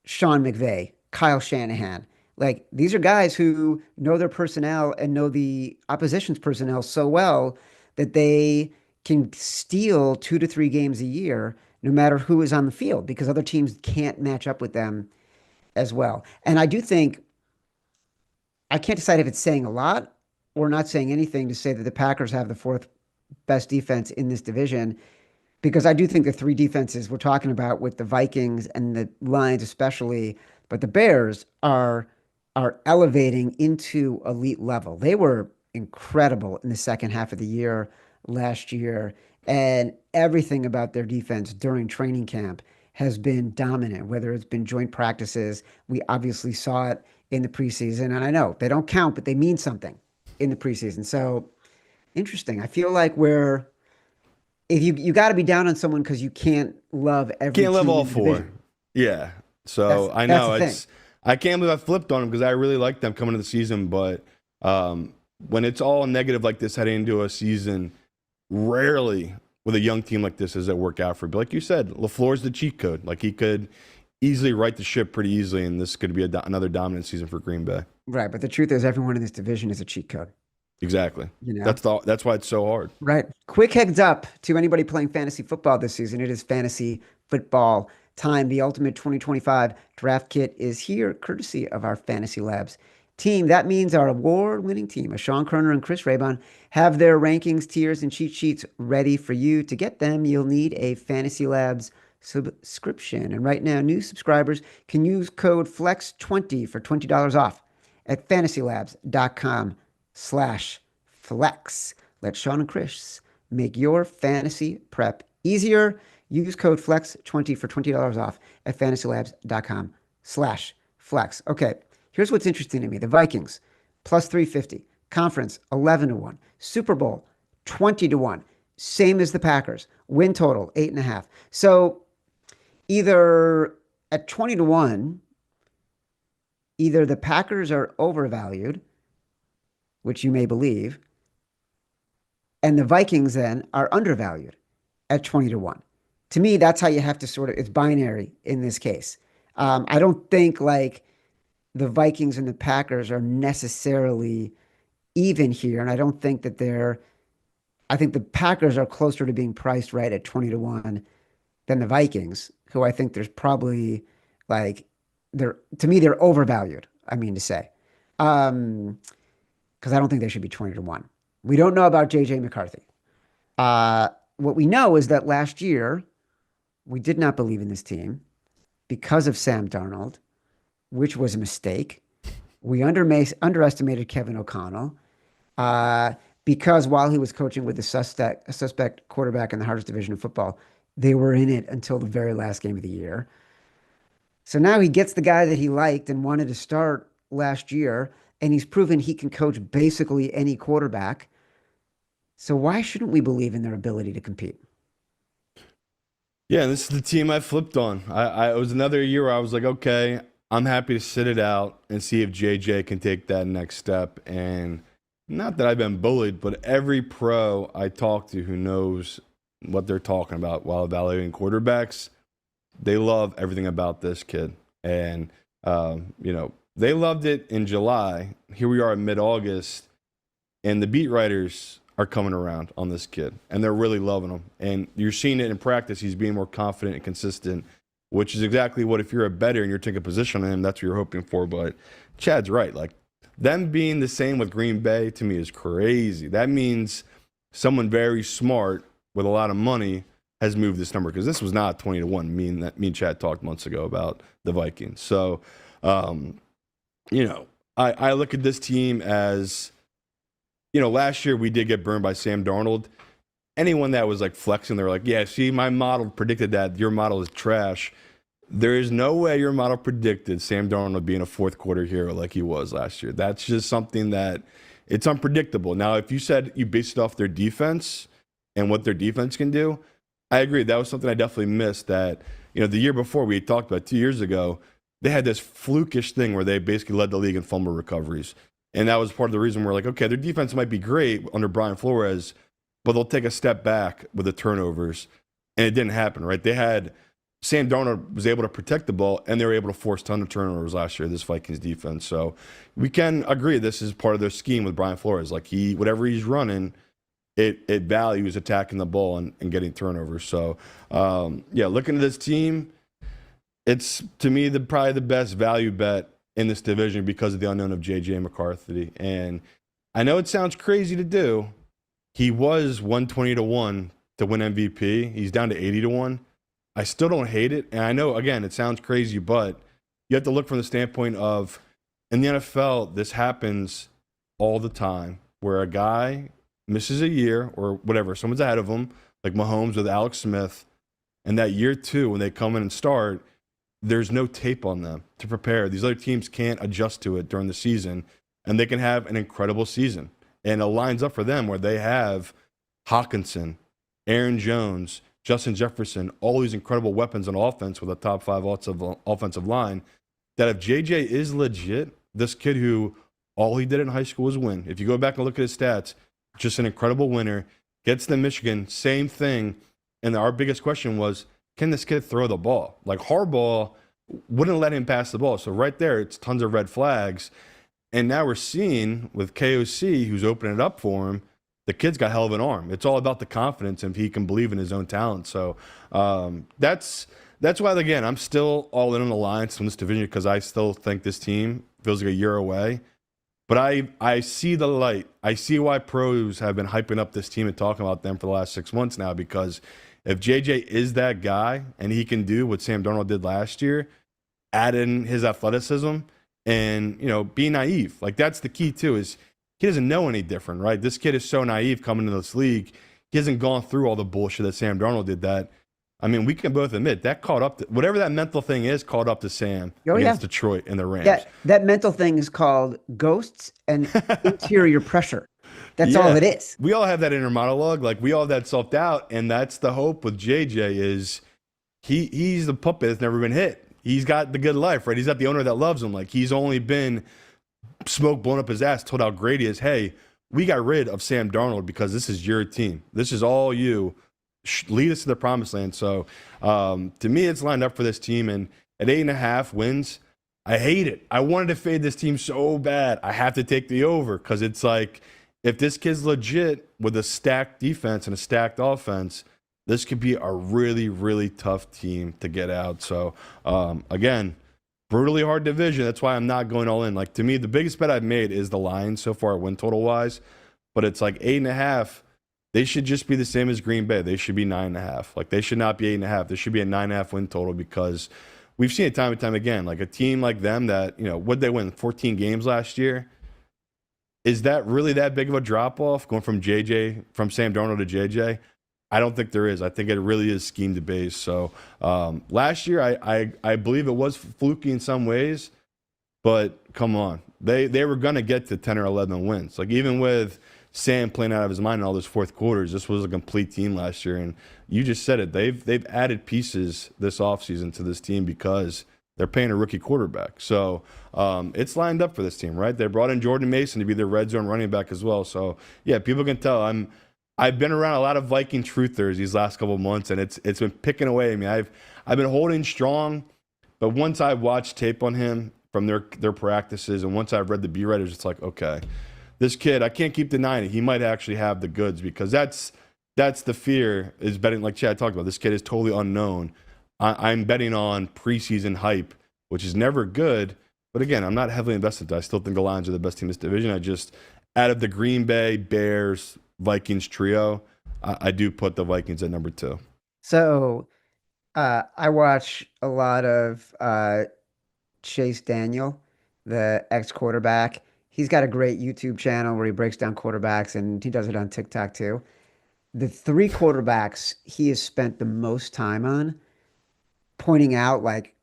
Sean McVay, Kyle Shanahan. Like, these are guys who know their personnel and know the opposition's personnel so well that they can steal 2 to 3 games a year, no matter who is on the field, because other teams can't match up with them as well. And I do think, I can't decide if it's saying a lot or not saying anything to say that the Packers have the 4th best defense in this division, because I do think the 3 defenses we're talking about with the Vikings and the Lions especially, but the Bears are elevating into elite level. They were incredible in the second half of the year last year, and everything about their defense during training camp has been dominant, whether it's been joint practices. We obviously saw it in the preseason, and I know they don't count, but they mean something in the preseason. So interesting. I feel like if you got to be down on someone because you can't love every Can't love team all in the 4. division. Yeah. So I that's know the thing. I can't believe I flipped on them because I really liked them coming into the season. But when it's all negative like this heading into a season, rarely with a young team like this does it work out for you. But like you said, LaFleur's the cheat code. Like, he could easily right the ship pretty easily, and this could be another dominant season for Green Bay. Right, but the truth is everyone in this division is a cheat code. Exactly. You know? That's why it's so hard. Right. Quick heads up to anybody playing fantasy football this season. It is fantasy football time. The Ultimate 2025 Draft Kit is here, courtesy of our Fantasy Labs team. That means our award-winning team, Sean Kerner and Chris Raybon, have their rankings, tiers, and cheat sheets ready for you. To get them, you'll need a Fantasy Labs subscription. And right now, new subscribers can use code FLEX20 for $20 off at fantasylabs.com/flex. Let Sean and Chris make your fantasy prep easier. Use code FLEX20 for $20 off at fantasylabs.com/flex. Okay, here's what's interesting to me. The Vikings, plus 350. Conference, 11-1. Super Bowl, 20-1. Same as the Packers. Win total, 8.5. So either at 20-1, either the Packers are overvalued, which you may believe, and the Vikings then are undervalued at 20-1. To me, that's how you have to it's binary in this case. I don't think like the Vikings and the Packers are necessarily even here. And I don't think that I think the Packers are closer to being priced right at 20-1 than the Vikings, who I think there's probably to me, they're overvalued, I mean to say. Because I don't think they should be 20-1. We don't know about JJ McCarthy. What we know is that last year, we did not believe in this team because of Sam Darnold, which was a mistake. We underestimated Kevin O'Connell because while he was coaching with a suspect quarterback in the hardest division of football, they were in it until the very last game of the year. So now he gets the guy that he liked and wanted to start last year, and he's proven he can coach basically any quarterback. So why shouldn't we believe in their ability to compete? Yeah, this is the team I flipped on. It was another year where I was like, okay, I'm happy to sit it out and see if JJ can take that next step. And not that I've been bullied, but every pro I talk to who knows what they're talking about while evaluating quarterbacks, they love everything about this kid. And, they loved it in July. Here we are in mid-August. And the beat writers are coming around on this kid, and they're really loving him. And you're seeing it in practice. He's being more confident and consistent, which is exactly what, if you're a bettor and you're taking a position on him, that's what you're hoping for. But Chad's right. Like, them being the same with Green Bay, to me, is crazy. That means someone very smart with a lot of money has moved this number, because this was not 20-1. Me and Chad talked months ago about the Vikings. So, I look at this team as, last year we did get burned by Sam Darnold. Anyone that was like flexing, they're like, yeah, see, my model predicted that. Your model is trash. There is no way your model predicted Sam Darnold being a fourth quarter hero like he was last year. That's just something that it's unpredictable. Now, if you said you based it off their defense and what their defense can do, I agree. That was something I definitely missed. That, the year before, we had talked about 2 years ago, they had this flukish thing where they basically led the league in fumble recoveries. And that was part of the reason we're like, okay, their defense might be great under Brian Flores, but they'll take a step back with the turnovers. And it didn't happen, right? Sam Darnold was able to protect the ball, and they were able to force a ton of turnovers last year, this Vikings defense. So we can agree this is part of their scheme with Brian Flores. Like, whatever he's running, it values attacking the ball and getting turnovers. So, looking at this team, it's, to me, probably the best value bet in this division because of the unknown of J.J. McCarthy. And I know it sounds crazy to do. He was 120-1 to win MVP. He's down to 80-1. I still don't hate it. And I know, again, it sounds crazy, but you have to look from the standpoint of, in the NFL, this happens all the time, where a guy misses a year or whatever, someone's ahead of him, like Mahomes with Alex Smith, and that year two, when they come in and start, there's no tape on them to prepare. These other teams can't adjust to it during the season, and they can have an incredible season. And it lines up for them where they have Hawkinson, Aaron Jones, Justin Jefferson, all these incredible weapons on offense with a top 5 offensive line, that if JJ is legit, this kid who all he did in high school was win. If you go back and look at his stats, just an incredible winner, gets to Michigan, same thing. And our biggest question was, can this kid throw the ball? Like, Harbaugh wouldn't let him pass the ball. So right there, it's tons of red flags. And now we're seeing with KOC, who's opening it up for him, the kid's got hell of an arm. It's all about the confidence and if he can believe in his own talent. So that's why, again, I'm still all in on the Lions from this division, because I still think this team feels like a year away. But I see the light. I see why pros have been hyping up this team and talking about them for the last 6 months now, because if JJ is that guy and he can do what Sam Darnold did last year, add in his athleticism and, be naive. Like, that's the key too, is he doesn't know any different, right? This kid is so naive coming into this league. He hasn't gone through all the bullshit that Sam Darnold did. We can both admit that caught up to, whatever that mental thing is, caught up to Sam against Detroit and the Rams. That mental thing is called ghosts and interior pressure. That's all it is. We all have that inner monologue. Like, we all have that self-doubt, and that's the hope with JJ is he's the puppet that's never been hit. He's got the good life, right? He's got the owner that loves him. Like, he's only been smoke blown up his ass, told how great he is. Hey, we got rid of Sam Darnold because this is your team. This is all you. Lead us to the promised land. So, to me, it's lined up for this team. And at 8.5 wins, I hate it. I wanted to fade this team so bad. I have to take the over, because it's like, if this kid's legit with a stacked defense and a stacked offense, this could be a really, really tough team to get out. So, again, brutally hard division. That's why I'm not going all in. Like, to me, the biggest bet I've made is the Lions so far, win total wise. But it's like 8.5. They should just be the same as Green Bay. They should be 9.5. Like, they should not be 8.5. There should be a 9.5 win total, because we've seen it time and time again. Like, a team like them that, what'd they win? 14 games last year? Is that really that big of a drop-off going from Sam Darnold to JJ? I don't think there is. I think it really is scheme to base. So last year, I believe it was fluky in some ways, but come on. They were going to get to 10 or 11 wins. Like, even with Sam playing out of his mind in all those fourth quarters, this was a complete team last year. And you just said it. They've added pieces this offseason to this team because they're paying a rookie quarterback. So it's lined up for this team, right? They brought in Jordan Mason to be their red zone running back as well. So, yeah, people can tell I've been around a lot of Viking truthers these last couple of months, and it's been picking away at me. I've been holding strong, but once I watched tape on him from their practices, and once I've read the B writers, it's like, okay, this kid, I can't keep denying it. He might actually have the goods, because that's the fear, is betting, like Chad talked about. This kid is totally unknown. I'm betting on preseason hype, which is never good. But again, I'm not heavily invested. I still think the Lions are the best team in this division. I just, out of the Green Bay, Bears, Vikings trio, I do put the Vikings at number 2. So I watch a lot of Chase Daniel, the ex-quarterback. He's got a great YouTube channel where he breaks down quarterbacks, and he does it on TikTok too. The 3 quarterbacks he has spent the most time on, pointing out like,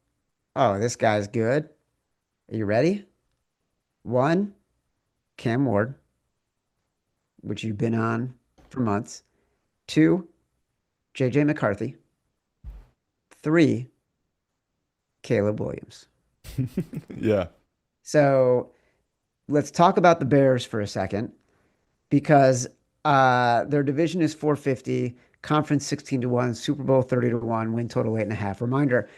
oh, this guy's good. Are you ready? 1, Cam Ward, which you've been on for months. 2, JJ McCarthy. 3, Caleb Williams. Yeah. So let's talk about the Bears for a second, because their division is 450, conference 16-1, Super Bowl 30-1, win total 8.5. Reminder,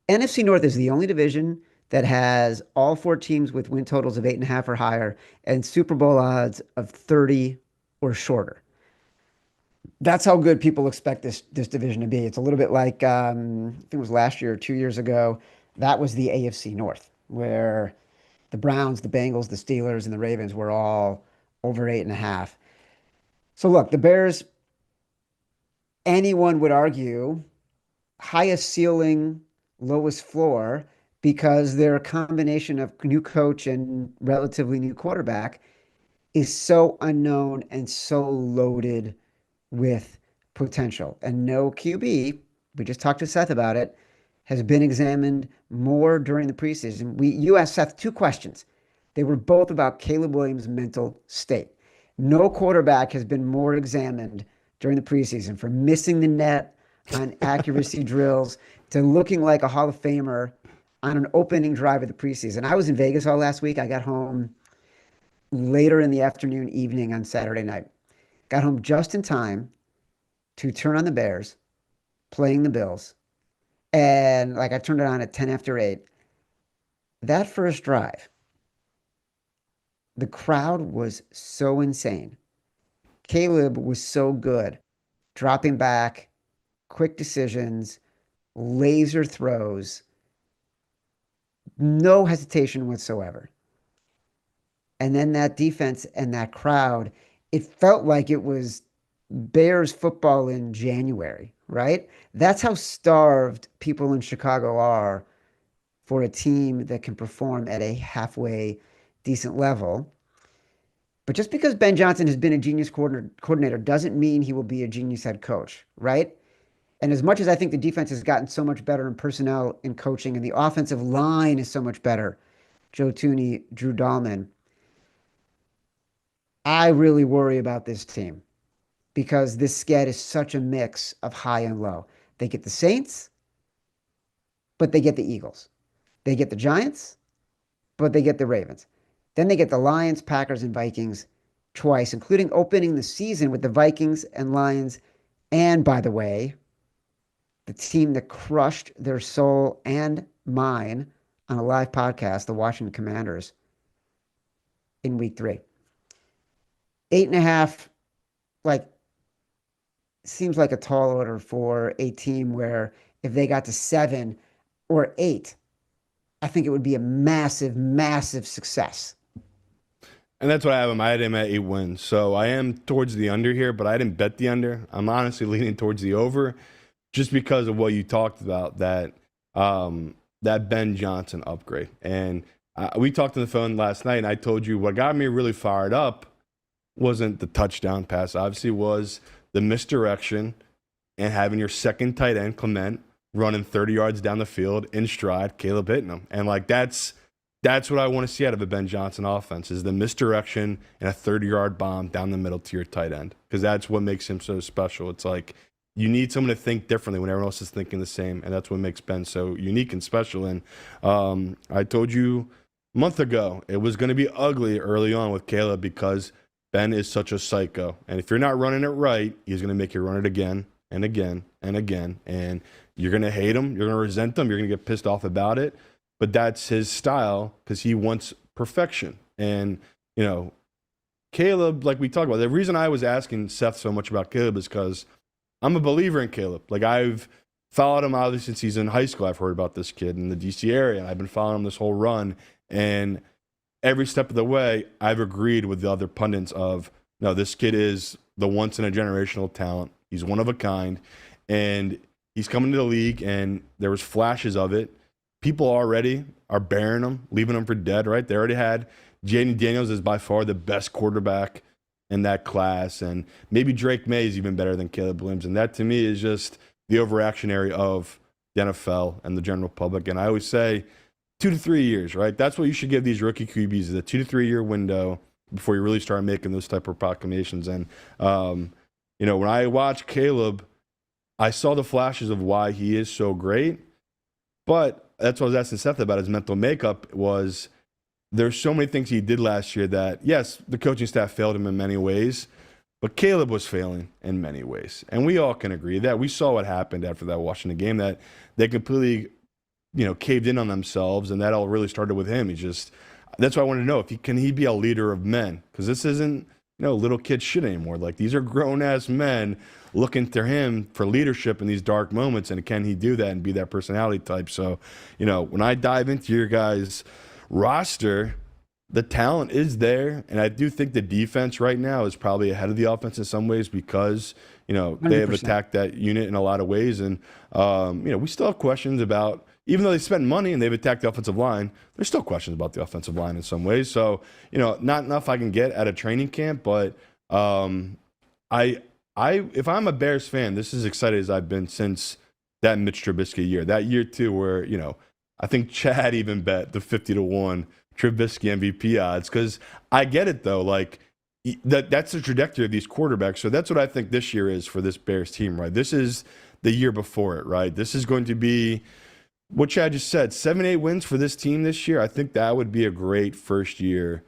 NFC North is the only division that has all 4 teams with win totals of 8.5 or higher and Super Bowl odds of 30 or shorter. That's how good people expect this division to be. It's a little bit like, I think it was last year or 2 years ago, that was the AFC North, where the Browns, the Bengals, the Steelers, and the Ravens were all over 8.5. So look, the Bears, anyone would argue, highest ceiling, lowest floor, because their combination of new coach and relatively new quarterback is so unknown and so loaded with potential. And no QB, we just talked to Seth about it, has been examined more during the preseason. You asked Seth 2 questions. They were both about Caleb Williams' mental state. No quarterback has been more examined during the preseason, from missing the net on accuracy drills to looking like a Hall of Famer on an opening drive of the preseason. I was in Vegas all last week. I got home later in the afternoon, evening on Saturday night. Got home just in time to turn on the Bears playing the Bills. And like I turned it on at 10 after 8. That first drive, the crowd was so insane. Caleb was so good, dropping back, quick decisions, laser throws, no hesitation whatsoever. And then that defense and that crowd, it felt like it was Bears football in January, right? That's how starved people in Chicago are for a team that can perform at a halfway decent level. But just because Ben Johnson has been a genius coordinator doesn't mean he will be a genius head coach, right? And as much as I think the defense has gotten so much better in personnel and coaching, and the offensive line is so much better, Joe Thuney, Drew Dahlman, I really worry about this team, because this sked is such a mix of high and low. They get the Saints, but they get the Eagles. They get the Giants, but they get the Ravens. Then they get the Lions, Packers, and Vikings twice, including opening the season with the Vikings and Lions. And by the way, the team that crushed their soul and mine on a live podcast, the Washington Commanders, in week 3. 8.5, like, seems like a tall order for a team where if they got to 7 or 8, I think it would be a massive, massive success. And that's what I have him. I had him at 8 wins. So I am towards the under here, but I didn't bet the under. I'm honestly leaning towards the over, just because of what you talked about, that Ben Johnson upgrade. And we talked on the phone last night, and I told you what got me really fired up wasn't the touchdown pass. Obviously, was the misdirection and having your second tight end, Clement, running 30 yards down the field in stride, Caleb hitting him. And like that's what I want to see out of a Ben Johnson offense, is the misdirection and a 30-yard bomb down the middle to your tight end, because that's what makes him so special. It's like you need someone to think differently when everyone else is thinking the same, and that's what makes Ben so unique and special. And I told you a month ago it was going to be ugly early on with Caleb, because Ben is such a psycho. And if you're not running it right, he's going to make you run it again and again and again. And you're going to hate him. You're going to resent him. You're going to get pissed off about it. But that's his style, because he wants perfection. And, you know, Caleb, like we talked about, the reason I was asking Seth so much about Caleb is because I'm a believer in Caleb. Like I've followed him obviously since he's in high school. I've heard about this kid in the DC area, and I've been following him this whole run. And every step of the way, I've agreed with the other pundits of, no, this kid is the once in a generational talent. He's one of a kind, and he's coming to the league, and there was flashes of it. People already are burying him, leaving him for dead, right? They already had Jaden Daniels is by far the best quarterback in that class, and maybe Drake May is even better than Caleb Williams. And that, to me, is just the overreactionary of the NFL and the general public. And I always say 2 to 3 years, right? That's what you should give these rookie QBs, is a 2 to 3 year window before you really start making those type of proclamations. And, when I watched Caleb, I saw the flashes of why he is so great. But that's what I was asking Seth about his mental makeup was there's so many things he did last year that, yes, the coaching staff failed him in many ways, but Caleb was failing in many ways. And we all can agree that. We saw what happened after that Washington game, that they completely, caved in on themselves, and that all really started with him. That's why I wanted to know if can he be a leader of men? Because this isn't, little kid shit anymore. Like, these are grown-ass men looking to him for leadership in these dark moments, and can he do that and be that personality type? So, when I dive into your guys' roster, the talent is there, and I do think the defense right now is probably ahead of the offense in some ways because, they have 100%. attacked that unit in a lot of ways. And, we still have questions about, even though they spent money and they've attacked the offensive line, there's still questions about the offensive line in some ways. So, not enough I can get at a training camp, but if I'm a Bears fan, this is as excited as I've been since that Mitch Trubisky year. That year, too, where, I think Chad even bet the 50-1 Trubisky MVP odds, because I get it, though. Like, that's the trajectory of these quarterbacks. So that's what I think this year is for this Bears team, right? This is the year before it, right? This is going to be what Chad just said, 7-8 wins for this team this year. I think that would be a great first year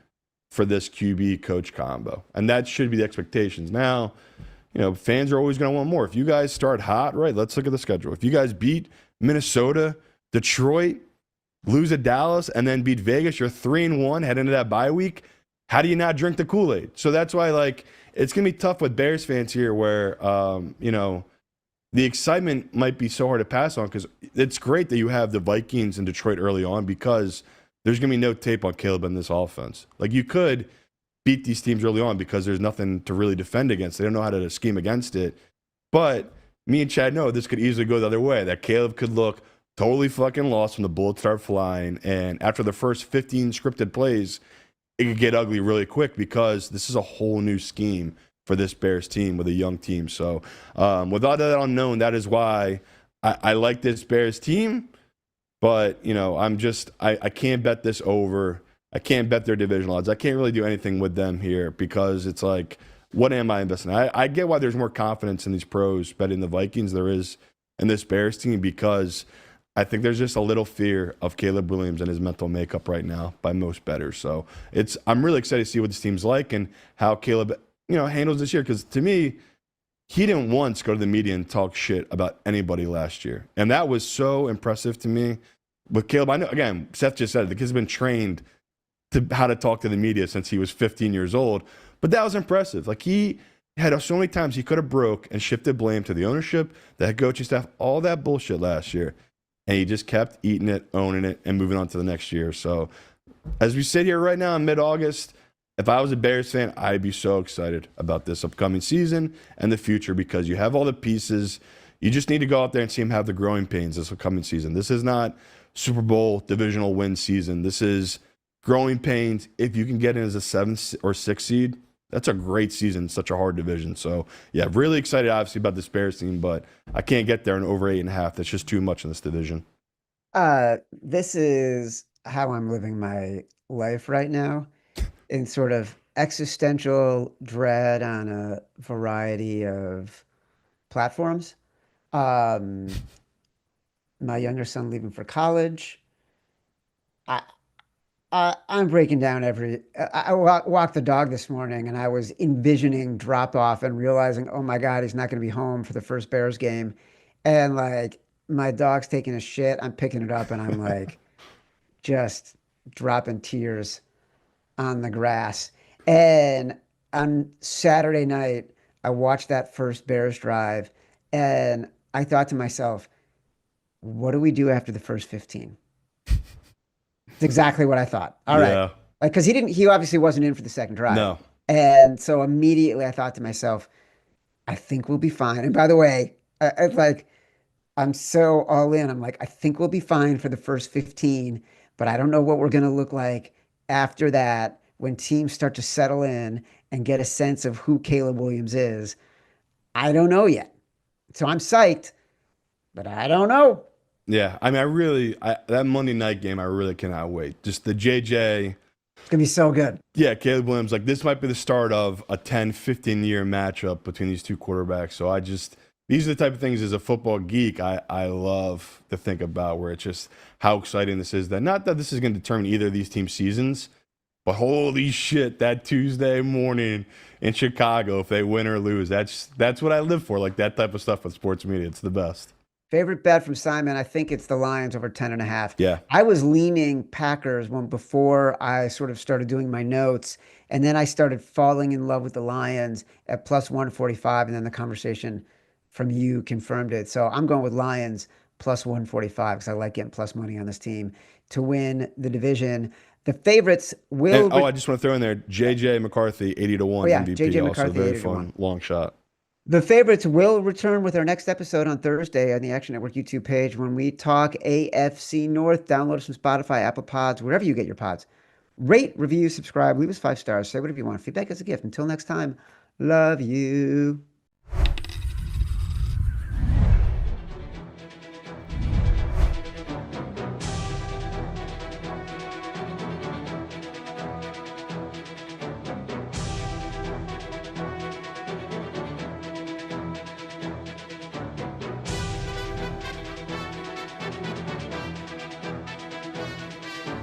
for this QB coach combo. And that should be the expectations. Now, fans are always going to want more. If you guys start hot, right, let's look at the schedule. If you guys beat Minnesota, Detroit, lose at Dallas, and then beat Vegas, you're 3-1, head into that bye week. How do you not drink the Kool-Aid? So that's why, it's going to be tough with Bears fans here where, the excitement might be so hard to pass on, because it's great that you have the Vikings in Detroit early on, because there's going to be no tape on Caleb in this offense. Like, you could beat these teams early on because there's nothing to really defend against. They don't know how to scheme against it. But me and Chad know this could easily go the other way, that Caleb could look totally fucking lost when the bullets start flying. And after the first 15 scripted plays, it could get ugly really quick, because this is a whole new scheme for this Bears team with a young team. So with all that unknown, that is why I like this Bears team. But, I can't bet this over. I can't bet their divisional odds. I can't really do anything with them here, because it's like, what am I investing in? I get why there's more confidence in these pros betting the Vikings there is in this Bears team, because I think there's just a little fear of Caleb Williams and his mental makeup right now by most bettors. So I'm really excited to see what this team's like and how Caleb handles this year, because to me, he didn't once go to the media and talk shit about anybody last year. And that was so impressive to me. With Caleb, I know, again, Seth just said it, the kid's been trained to how to talk to the media since he was 15 years old. But that was impressive. Like, he had so many times he could have broke and shifted blame to the ownership, the head coaching staff, all that bullshit last year. And he just kept eating it, owning it, and moving on to the next year. So as we sit here right now in mid-August, if I was a Bears fan, I'd be so excited about this upcoming season and the future, because you have all the pieces. You just need to go out there and see him have the growing pains this upcoming season. This is not Super Bowl divisional win season. This is growing pains. If you can get in as a 7th or 6th seed, that's a great season. Such a hard division. So, yeah, really excited, obviously, about this Bears team, but I can't get there in over 8.5. That's just too much in this division. This is how I'm living my life right now, in sort of existential dread on a variety of platforms. My younger son leaving for college. I'm breaking down I walked the dog this morning, and I was envisioning drop off and realizing, oh my God, he's not going to be home for the first Bears game. And my dog's taking a shit. I'm picking it up, and I'm just dropping tears on the grass. And on Saturday night, I watched that first Bears drive, and I thought to myself, what do we do after the first 15? It's exactly what I thought. All right. Yeah. Like, because he obviously wasn't in for the second drive. No. And so immediately I thought to myself, I think we'll be fine. And by the way, I'm so all in. I'm like, I think we'll be fine for the first 15, but I don't know what we're going to look like after that when teams start to settle in and get a sense of who Caleb Williams is. I don't know yet. So I'm psyched, but I don't know. Yeah. I mean, that Monday night game, I really cannot wait. Just the JJ. It's going to be so good. Yeah, Caleb Williams, like this might be the start of a 10, 15-year matchup between these two quarterbacks. So these are the type of things as a football geek I love to think about, where it's just how exciting this is. Not that this is going to determine either of these teams' seasons, but holy shit, that Tuesday morning in Chicago, if they win or lose, that's what I live for, like that type of stuff with sports media. It's the best. Favorite bet from Simon, I think it's the Lions over 10.5. Yeah. I was leaning Packers before I sort of started doing my notes, and then I started falling in love with the Lions at plus 145, and then the conversation from you confirmed it. So I'm going with Lions plus 145 because I like getting plus money on this team to win the division. The favorites will. I just want to throw in there JJ McCarthy 80-1 MVP. JJ Also McCarthy, very 80-1. fun long shot. The favorites will return with our next episode on Thursday on the Action Network YouTube page when we talk AFC North. Download us from Spotify, Apple Pods, wherever you get your pods. Rate, review, subscribe, leave us 5 stars, say whatever you want. Feedback is a gift. Until next time, love you.